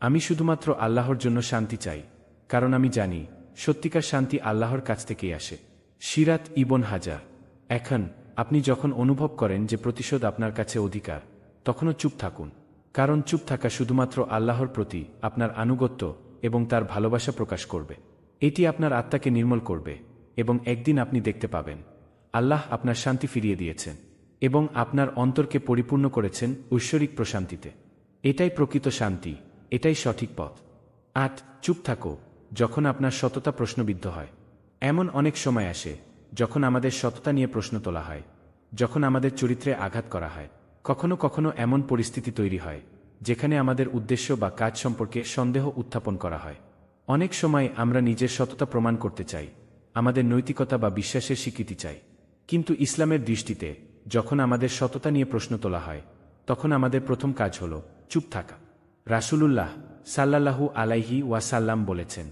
A: আমি শুধুমাত্র আল্লাহর জন্য শান্তি চাই, কারণ আমি জানি সত্যিকার শান্তি আল্লাহর কাছ থেকেই আসে। সিরাত ইবন হাজার। এখন আপনি যখন অনুভব করেন যে প্রতিশোধ আপনার কাছে অধিকার, তখনও চুপ থাকুন, কারণ চুপ থাকা শুধুমাত্র আল্লাহর প্রতি আপনার আনুগত্য এবং তার ভালোবাসা প্রকাশ করবে। এটি আপনার আত্মাকে নির্মল করবে এবং একদিন আপনি দেখতে পাবেন আল্লাহ আপনার শান্তি ফিরিয়ে দিয়েছেন এবং আপনার অন্তরকে পরিপূর্ণ করেছেন ঐশ্বরিক প্রশান্তিতে। এটাই প্রকৃত শান্তি, এটাই সঠিক পথ। ৮. চুপ থাকো যখন আপনার সততা প্রশ্নবিদ্ধ হয়। এমন অনেক সময় আসে যখন আমাদের সততা নিয়ে প্রশ্ন তোলা হয়, যখন আমাদের চরিত্রে আঘাত করা হয়। কখনো কখনো এমন পরিস্থিতি তৈরি হয় যেখানে আমাদের উদ্দেশ্য বা কাজ সম্পর্কে সন্দেহ উত্থাপন করা হয়। অনেক সময় আমরা নিজের সততা প্রমাণ করতে চাই, আমাদের নৈতিকতা বা বিশ্বাসের স্বীকৃতি চাই। কিন্তু ইসলামের দৃষ্টিতে যখন আমাদের সততা নিয়ে প্রশ্ন তোলা হয়, তখন আমাদের প্রথম কাজ হল চুপ থাকা। রাসূলুল্লাহ সাল্লাল্লাহু আলাইহি ওয়াসাল্লাম বলেছেন,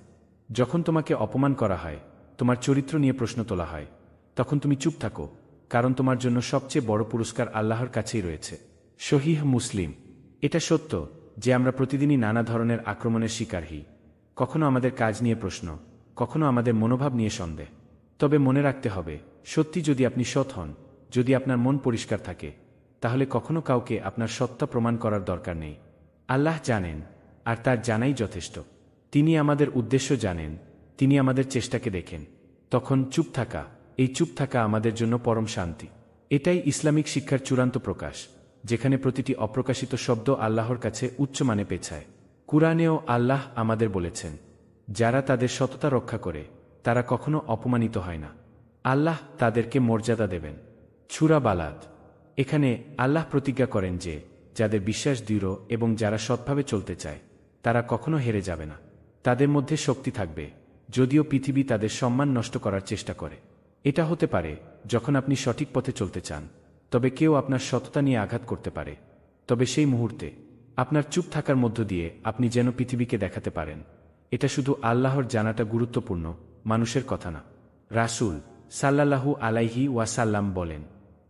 A: যখন তোমাকে অপমান করা হয়, তোমার চরিত্র নিয়ে প্রশ্ন তোলা হয়, তখন তুমি চুপ থাকো, কারণ তোমার জন্য সবচেয়ে বড় পুরস্কার আল্লাহর কাছেই রয়েছে। সহিহ মুসলিম। এটা সত্য যে আমরা প্রতিদিনই নানা ধরনের আক্রমণের শিকার হই, কখনো আমাদের কাজ নিয়ে প্রশ্ন, কখনো আমাদের মনোভাব নিয়ে সন্দেহ। তবে মনে রাখতে হবে, সত্যি যদি আপনি সৎ হন, যদি আপনার মন পরিষ্কার থাকে, তাহলে কখনো কাউকে আপনার সত্তা প্রমাণ করার দরকার নেই। আল্লাহ জানেন, আর তার জানাই যথেষ্ট। তিনি আমাদের উদ্দেশ্য জানেন, তিনি আমাদের চেষ্টাকে দেখেন। তখন চুপ থাকা, এই চুপ থাকা আমাদের জন্য পরম শান্তি। এটাই ইসলামিক শিক্ষার চূড়ান্ত প্রকাশ, যেখানে প্রতিটি অপ্রকাশিত শব্দ আল্লাহর কাছে উচ্চমানে পেছায়। কুরআনেও আল্লাহ আমাদের বলেছেন, যারা তাদের সততা রক্ষা করে তারা কখনো অপমানিত হয় না, আল্লাহ তাদেরকে মর্যাদা দেবেন। সূরা বালাদ। এখানে আল্লাহ প্রতিজ্ঞা করেন যে যাদের বিশ্বাস দৃঢ় এবং যারা সৎভাবে চলতে চায়, তারা কখনো হেরে যাবে না। তাদের মধ্যে শক্তি থাকবে, যদিও পৃথিবী তাদের সম্মান নষ্ট করার চেষ্টা করে। এটা হতে পারে যখন আপনি সঠিক পথে চলতে চান, তবে কেউ আপনার সততা নিয়ে আঘাত করতে পারে। তবে সেই মুহূর্তে আপনার চুপ থাকার মধ্য দিয়ে আপনি যেন পৃথিবীকে দেখাতে পারেন, এটা শুধু আল্লাহর জানাটা গুরুত্বপূর্ণ, মানুষের কথা না। রাসূল সাল্লাল্লাহু আলাইহি ওয়াসাল্লাম বলেন,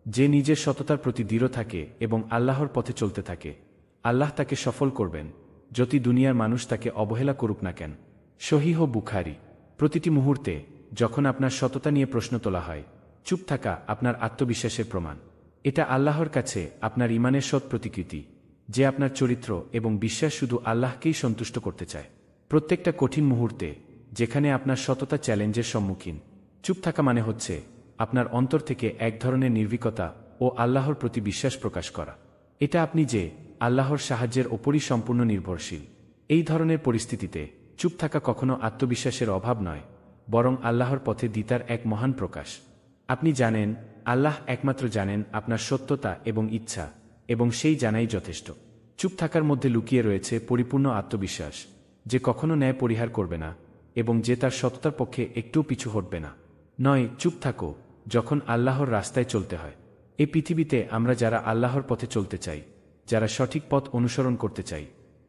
A: যে নিজের সততার প্রতি দৃঢ় থাকে এবং আল্লাহর পথে চলতে থাকে, আল্লাহ তাকে সফল করবেন, যতই দুনিয়ার মানুষ তাকে অবহেলা করুক না কেন। সহিহ বুখারী। প্রতিটি মুহূর্তে যখন আপনার সততা নিয়ে প্রশ্ন তোলা হয়, চুপ থাকা আপনার আত্মবিশ্বাসের প্রমাণ। এটা আল্লাহর কাছে আপনার ঈমানের সৎ প্রতিকৃতি, যে আপনার চরিত্র এবং বিশ্বাস শুধু আল্লাহকেই সন্তুষ্ট করতে চায়। প্রত্যেকটা কঠিন মুহূর্তে যেখানে আপনার সততা চ্যালেঞ্জের সম্মুখীন, চুপ থাকা মানে হচ্ছে আপনার অন্তর থেকে এক ধরনের নির্ভীকতা ও আল্লাহর প্রতি বিশ্বাস প্রকাশ করা। এটা আপনি যে আল্লাহর সাহায্যের ওপরই সম্পূর্ণ নির্ভরশীল। এই ধরনের পরিস্থিতিতে চুপ থাকা কখনো আত্মবিশ্বাসের অভাব নয়, বরং আল্লাহর পথে দিতার এক মহান প্রকাশ। আপনি জানেন, আল্লাহ একমাত্র জানেন আপনার সত্যতা এবং ইচ্ছা, এবং সেই জানাই যথেষ্ট। চুপ থাকার মধ্যে লুকিয়ে রয়েছে পরিপূর্ণ আত্মবিশ্বাস, যে কখনো ন্যায় পরিহার করবে না এবং যে তার সততার পক্ষে একটুও পিছু হটবে না। নয়, চুপ থাকো যখন আল্লাহর রাস্তায় চলতে হয়। এই পৃথিবীতে আমরা যারা আল্লাহর পথে চলতে চাই, যারা সঠিক পথ অনুসরণ করতে চাই,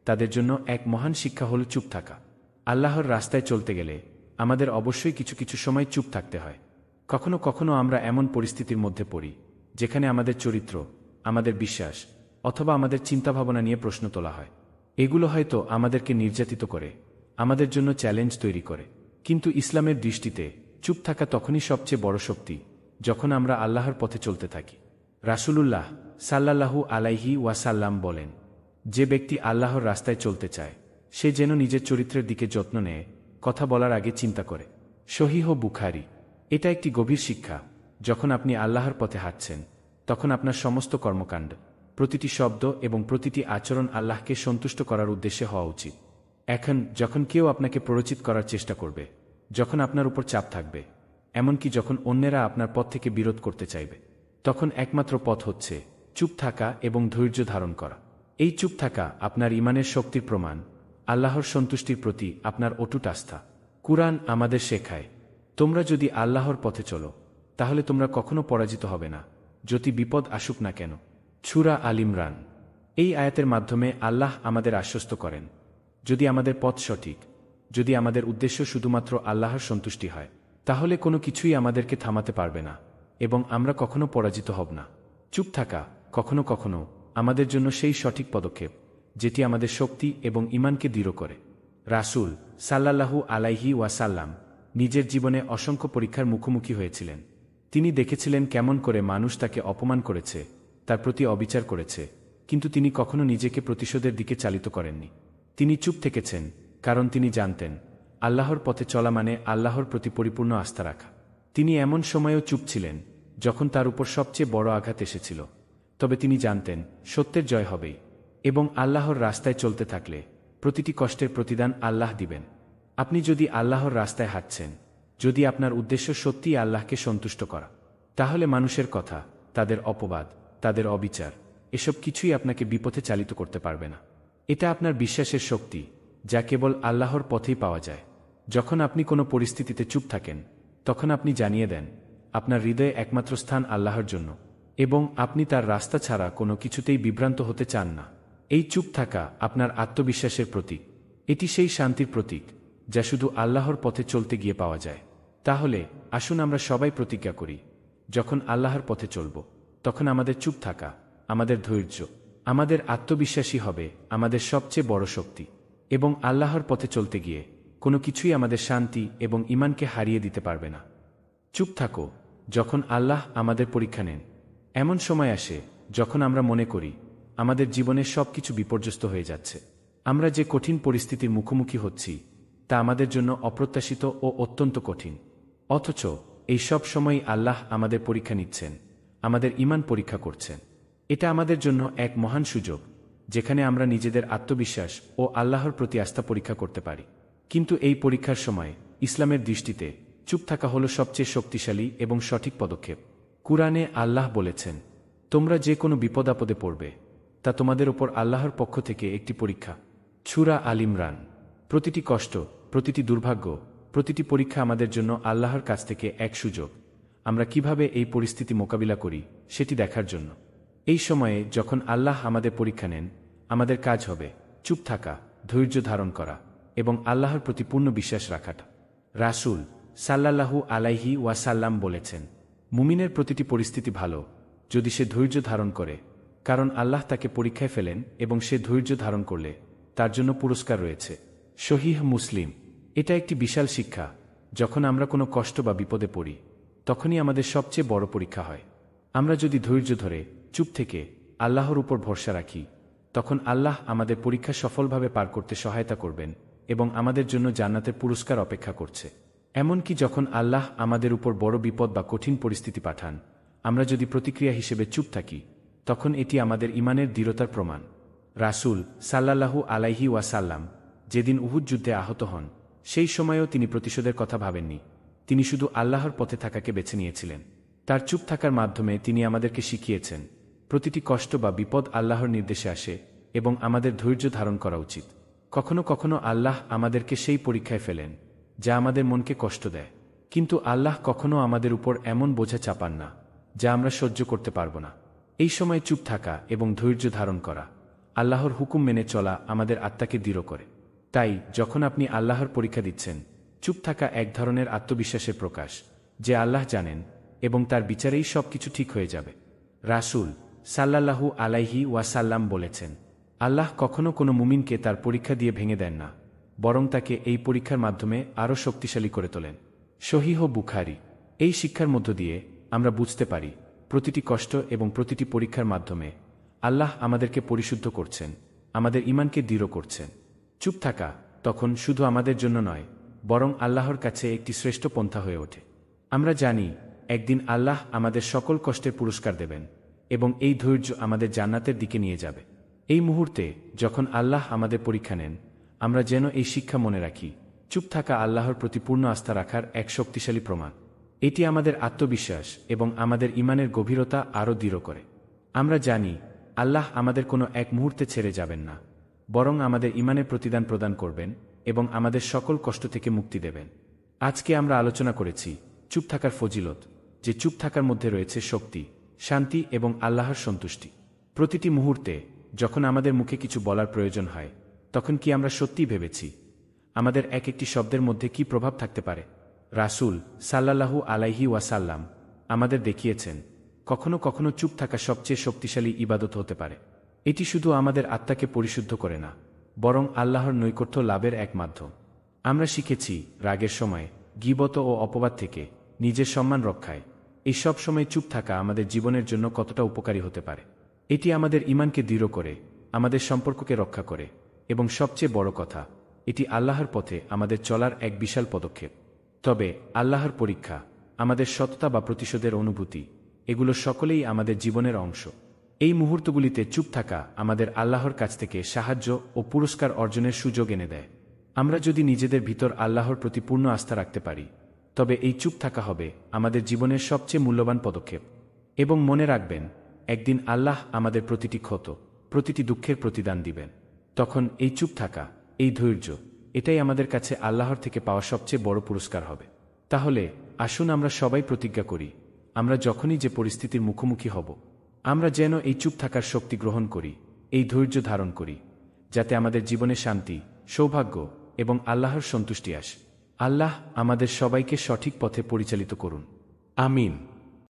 A: তাদের জন্য এক মহান শিক্ষা হল চুপ থাকা। আল্লাহর রাস্তায় চলতে গেলে আমাদের অবশ্যই কিছু কিছু সময় চুপ থাকতে হয়। কখনো কখনো আমরা এমন পরিস্থিতির মধ্যে পড়ি যেখানে আমাদের চরিত্র, আমাদের বিশ্বাস অথবা আমাদের চিন্তাভাবনা নিয়ে প্রশ্ন তোলা হয়। এগুলো হয়তো আমাদেরকে নির্যাতিত করে, আমাদের জন্য চ্যালেঞ্জ তৈরি করে। কিন্তু ইসলামের দৃষ্টিতে চুপ থাকা তখনই সবচেয়ে বড় শক্তি, যখন আমরা আল্লাহর পথে চলতে থাকি। রাসূলুল্লাহ সাল্লাল্লাহু আলাইহি ওয়াসাল্লাম বলেন, যে ব্যক্তি আল্লাহর রাস্তায় চলতে চায়, সে যেন নিজের চরিত্রের দিকে যত্ন নেয়, কথা বলার আগে চিন্তা করে। সহিহ বুখারী। এটা একটি গভীর শিক্ষা। যখন আপনি আল্লাহর পথে হাঁটছেন, তখন আপনার সমস্ত কর্মকাণ্ড, প্রতিটি শব্দ এবং প্রতিটি আচরণ আল্লাহকে সন্তুষ্ট করার উদ্দেশ্যে হওয়া উচিত। এখন যখন কেউ আপনাকে প্ররোচিত করার চেষ্টা করবে, যখন আপনার উপর চাপ থাকবে, এমনকি যখন অন্যেরা আপনার পথ থেকে বিরোধ করতে চাইবে, তখন একমাত্র পথ হচ্ছে চুপ থাকা এবং ধৈর্য ধারণ করা। এই চুপ থাকা আপনার ঈমানের শক্তির প্রমাণ, আল্লাহর সন্তুষ্টির প্রতি আপনার অটুট আস্থা। কুরআন আমাদের শেখায়, তোমরা যদি আল্লাহর পথে চলো, তাহলে তোমরা কখনো পরাজিত হবে না, যদি বিপদ আসুক না কেন। সূরা আল ইমরান। এই আয়াতের মাধ্যমে আল্লাহ আমাদের আশ্বস্ত করেন, যদি আমাদের পথ সঠিক, যদি আমাদের উদ্দেশ্য শুধুমাত্র আল্লাহর সন্তুষ্টি হয়, তাহলে কোনো কিছুই আমাদেরকে থামাতে পারবে না এবং আমরা কখনো পরাজিত হব না। চুপ থাকা কখনো কখনো আমাদের জন্য সেই সঠিক পদক্ষেপ, যেটি আমাদের শক্তি এবং ঈমানকে দৃঢ় করে। রাসূল সাল্লাল্লাহু আলাইহি ওয়াসাল্লাম নিজের জীবনে অসংখ্য পরীক্ষার মুখোমুখি হয়েছিলেন। তিনি দেখেছিলেন কেমন করে মানুষ তাকে অপমান করেছে, তার প্রতি অবিচার করেছে কিন্তু তিনি কখনো নিজেকে প্রতিশোধের দিকে চালিত করেননি। তিনি চুপ থেকেছেন, কারণ তিনি জানতেন আল্লাহর পথে চলা মানে আল্লাহর প্রতি পরিপূর্ণ আস্থা রাখা। তিনি এমন সময়েও চুপ ছিলেন যখন তার উপর সবচেয়ে বড় আঘাত এসেছিল। তবে তিনি জানতেন সত্যের জয় হবেই, এবং আল্লাহর রাস্তায় চলতে থাকলে প্রতিটি কষ্টের প্রতিদান আল্লাহ দিবেন। আপনি যদি আল্লাহর রাস্তায় হাঁটছেন, যদি আপনার উদ্দেশ্য সত্যিই আল্লাহকে সন্তুষ্ট করা, তাহলে মানুষের কথা, তাদের অপবাদ, তাদের অবিচার, এসব কিছুই আপনাকে বিপথে চালিত করতে পারবে না। এটা আপনার বিশ্বাসের শক্তি, যা কেবল আল্লাহর পথেই পাওয়া যায়। যখন আপনি কোনো পরিস্থিতিতে চুপ থাকেন, তখন আপনি জানিয়ে দেন আপনার হৃদয়ে একমাত্র স্থান আল্লাহর জন্য, এবং আপনি তার রাস্তা ছাড়া কোনো কিছুতেই বিভ্রান্ত হতে চান না। এই চুপ থাকা আপনার আত্মবিশ্বাসের প্রতীক। এটি সেই শান্তির প্রতীক যা শুধু আল্লাহর পথে চলতে গিয়ে পাওয়া যায়। তাহলে আসুন আমরা সবাই প্রতিজ্ঞা করি, যখন আল্লাহর পথে চলব, তখন আমাদের চুপ থাকা, আমাদের ধৈর্য, আমাদের আত্মবিশ্বাসী হবে আমাদের সবচেয়ে বড় শক্তি। এবং আল্লাহর পথে চলতে গিয়ে কোনো কিছুই আমাদের শান্তি এবং ঈমানকে হারিয়ে দিতে পারবে না। চুপ থাকো যখন আল্লাহ আমাদের পরীক্ষা নেন। এমন সময় আসে যখন আমরা মনে করি আমাদের জীবনের সবকিছু বিপর্যস্ত হয়ে যাচ্ছে। আমরা যে কঠিন পরিস্থিতির মুখোমুখি হচ্ছি তা আমাদের জন্য অপ্রত্যাশিত ও অত্যন্ত কঠিন। অথচ এই সব সময়ই আল্লাহ আমাদের পরীক্ষা নিচ্ছেন, আমাদের ঈমান পরীক্ষা করছেন। এটা আমাদের জন্য এক মহান সুযোগ, যেখানে আমরা নিজেদের আত্মবিশ্বাস ও আল্লাহর প্রতি আস্থা পরীক্ষা করতে পারি। কিন্তু এই পরীক্ষার সময় ইসলামের দৃষ্টিতে চুপ থাকা হলো সবচেয়ে শক্তিশালী এবং সঠিক পদক্ষেপ। কুরআনে আল্লাহ বলেছেন, তোমরা যে কোনো বিপদ আপদে পড়বে, তা তোমাদের ওপর আল্লাহর পক্ষ থেকে একটি পরীক্ষা। সূরা আল ইমরান। প্রতিটি কষ্ট, প্রতিটি দুর্ভাগ্য, প্রতিটি পরীক্ষা আমাদের জন্য আল্লাহর কাছ থেকে এক সুযোগ। আমরা কিভাবে এই পরিস্থিতি মোকাবিলা করি সেটি দেখার জন্য। এই সময়ে যখন আল্লাহ আমাদের পরীক্ষা নেন, আমাদের কাজ হবে চুপ থাকা, ধৈর্য ধারণ করা এবং আল্লাহর প্রতি পূর্ণ বিশ্বাস রাখাটা। রাসূল সাল্লাল্লাহু আলাইহি ওয়াসাল্লাম বলেছেন, মুমিনের প্রতিটি পরিস্থিতি ভালো যদি সে ধৈর্য ধারণ করে, কারণ আল্লাহ তাকে পরীক্ষায় ফেলেন এবং সে ধৈর্য ধারণ করলে তার জন্য পুরস্কার রয়েছে। সহিহ মুসলিম। এটা একটি বিশাল শিক্ষা। যখন আমরা কোনো কষ্ট বা বিপদে পড়ি, তখনই আমাদের সবচেয়ে বড় পরীক্ষা হয়। আমরা যদি ধৈর্য ধরে চুপ থেকে আল্লাহর উপর ভরসা রাখি, তখন আল্লাহ আমাদের পরীক্ষা সফলভাবে পার করতে সহায়তা করবেন এবং আমাদের জন্য জান্নাতের পুরস্কার অপেক্ষা করছে। এমনকি যখন আল্লাহ আমাদের উপর বড় বিপদ বা কঠিন পরিস্থিতি পাঠান, আমরা যদি প্রতিক্রিয়া হিসেবে চুপ থাকি, তখন এটি আমাদের ঈমানের দৃঢ়তার প্রমাণ। রাসূল সাল্লাল্লাহু আলাইহি ওয়াসাল্লাম যেদিন উহুদ যুদ্ধে আহত হন, সেই সময়েও তিনি প্রতিশোধের কথা ভাবেননি। তিনি শুধু আল্লাহর পথে থাকাকে বেছে নিয়েছিলেন। তার চুপ থাকার মাধ্যমে তিনি আমাদেরকে শিখিয়েছেন, প্রতিটি কষ্ট বা বিপদ আল্লাহর নির্দেশে আসে এবং আমাদের ধৈর্য ধারণ করা উচিত। কখনো কখনো আল্লাহ আমাদেরকে সেই পরীক্ষায় ফেলেন যা আমাদের মনকে কষ্ট দেয়, কিন্তু আল্লাহ কখনো আমাদের উপর এমন বোঝা চাপান না যা আমরা সহ্য করতে পারব না। এই সময় চুপ থাকা এবং ধৈর্য ধারণ করা, আল্লাহর হুকুম মেনে চলা আমাদের আত্মাকে দৃঢ় করে। তাই যখন আপনি আল্লাহর পরীক্ষা দিচ্ছেন, চুপ থাকা এক ধরনের আত্মবিশ্বাসের প্রকাশ যে আল্লাহ জানেন এবং তার বিচারেই সবকিছু ঠিক হয়ে যাবে। রাসূল সাল্লাল্লাহু আলাইহি ওয়াসাল্লাম বলেছেন, আল্লাহ কখনো কোনো মুমিনকে তার পরীক্ষা দিয়ে ভেঙে দেন না, বরং তাকে এই পরীক্ষার মাধ্যমে আরও শক্তিশালী করে তোলেন। সহিহ বুখারী। এই শিক্ষার মধ্য দিয়ে আমরা বুঝতে পারি, প্রতিটি কষ্ট এবং প্রতিটি পরীক্ষার মাধ্যমে আল্লাহ আমাদেরকে পরিশুদ্ধ করছেন, আমাদের ঈমানকে দৃঢ় করছেন। চুপ থাকা তখন শুধু আমাদের জন্য নয়, বরং আল্লাহর কাছে একটি শ্রেষ্ঠ পন্থা হয়ে ওঠে। আমরা জানি একদিন আল্লাহ আমাদের সকল কষ্টের পুরস্কার দেবেন এবং এই ধৈর্য আমাদের জান্নাতের দিকে নিয়ে যাবে। এই মুহূর্তে যখন আল্লাহ আমাদের পরীক্ষা নেন, আমরা যেন এই শিক্ষা মনে রাখি, চুপ থাকা আল্লাহর প্রতি পূর্ণ আস্থা রাখার এক শক্তিশালী প্রমাণ। এটি আমাদের আত্মবিশ্বাস এবং আমাদের ঈমানের গভীরতা আরও দৃঢ় করে। আমরা জানি আল্লাহ আমাদের কোনো এক মুহূর্তে ছেড়ে যাবেন না, বরং আমাদের ঈমানের প্রতিদান প্রদান করবেন এবং আমাদের সকল কষ্ট থেকে মুক্তি দেবেন। আজকে আমরা আলোচনা করেছি চুপ থাকার ফজিলত, যে চুপ থাকার মধ্যে রয়েছে শক্তি, শান্তি এবং আল্লাহর সন্তুষ্টি। প্রতিটি মুহূর্তে যখন আমাদের মুখে কিছু বলার প্রয়োজন হয়, তখন কি আমরা সত্যিই ভেবেছি আমাদের এক একটি শব্দের মধ্যে কি প্রভাব থাকতে পারে? রাসূল সাল্লাল্লাহু আলাইহি ওয়াসাল্লাম আমাদের দেখিয়েছেন, কখনো কখনো চুপ থাকা সবচেয়ে শক্তিশালী ইবাদত হতে পারে। এটি শুধু আমাদের আত্মাকে পরিশুদ্ধ করে না, বরং আল্লাহর নৈকট্য লাভের এক মাধ্যম। আমরা শিখেছি রাগের সময়, গীবত ও অপবাদ থেকে নিজের সম্মান রক্ষায় এই সব সময় চুপ থাকা আমাদের জীবনের জন্য কতটা উপকারী হতে পারে। এটি আমাদের ঈমানকে দৃঢ় করে, আমাদের সম্পর্ককে রক্ষা করে, এবং সবচেয়ে বড় কথা, এটি আল্লাহর পথে আমাদের চলার এক বিশাল পদক্ষেপ। তবে আল্লাহর পরীক্ষা, আমাদের সততা বা প্রতিশোধের অনুভূতি, এগুলো সকলেই আমাদের জীবনের অংশ। এই মুহূর্তগুলিতে চুপ থাকা আমাদের আল্লাহর কাছ থেকে সাহায্য ও পুরস্কার অর্জনের সুযোগ এনে দেয়। আমরা যদি নিজেদের ভিতর আল্লাহর প্রতি পূর্ণ আস্থা রাখতে পারি, তবে এই চুপ থাকা হবে আমাদের জীবনের সবচেয়ে মূল্যবান পদক্ষেপ। এবং মনে রাখবেন, একদিন আল্লাহ আমাদের প্রতিটি ক্ষত, প্রতিটি দুঃখের প্রতিদান দিবেন। তখন এই চুপ থাকা, এই ধৈর্য, এটাই আমাদের কাছে আল্লাহর থেকে পাওয়া সবচেয়ে বড় পুরস্কার হবে। তাহলে আসুন আমরা সবাই প্রতিজ্ঞা করি, আমরা যখনই যে পরিস্থিতির মুখোমুখি হব, আমরা যেন এই চুপ থাকার শক্তি গ্রহণ করি, এই ধৈর্য ধারণ করি, যাতে আমাদের জীবনে শান্তি, সৌভাগ্য এবং আল্লাহর সন্তুষ্টি আসে। আল্লাহ আমাদের সবাইকে সঠিক পথে পরিচালিত করুন। আমিন।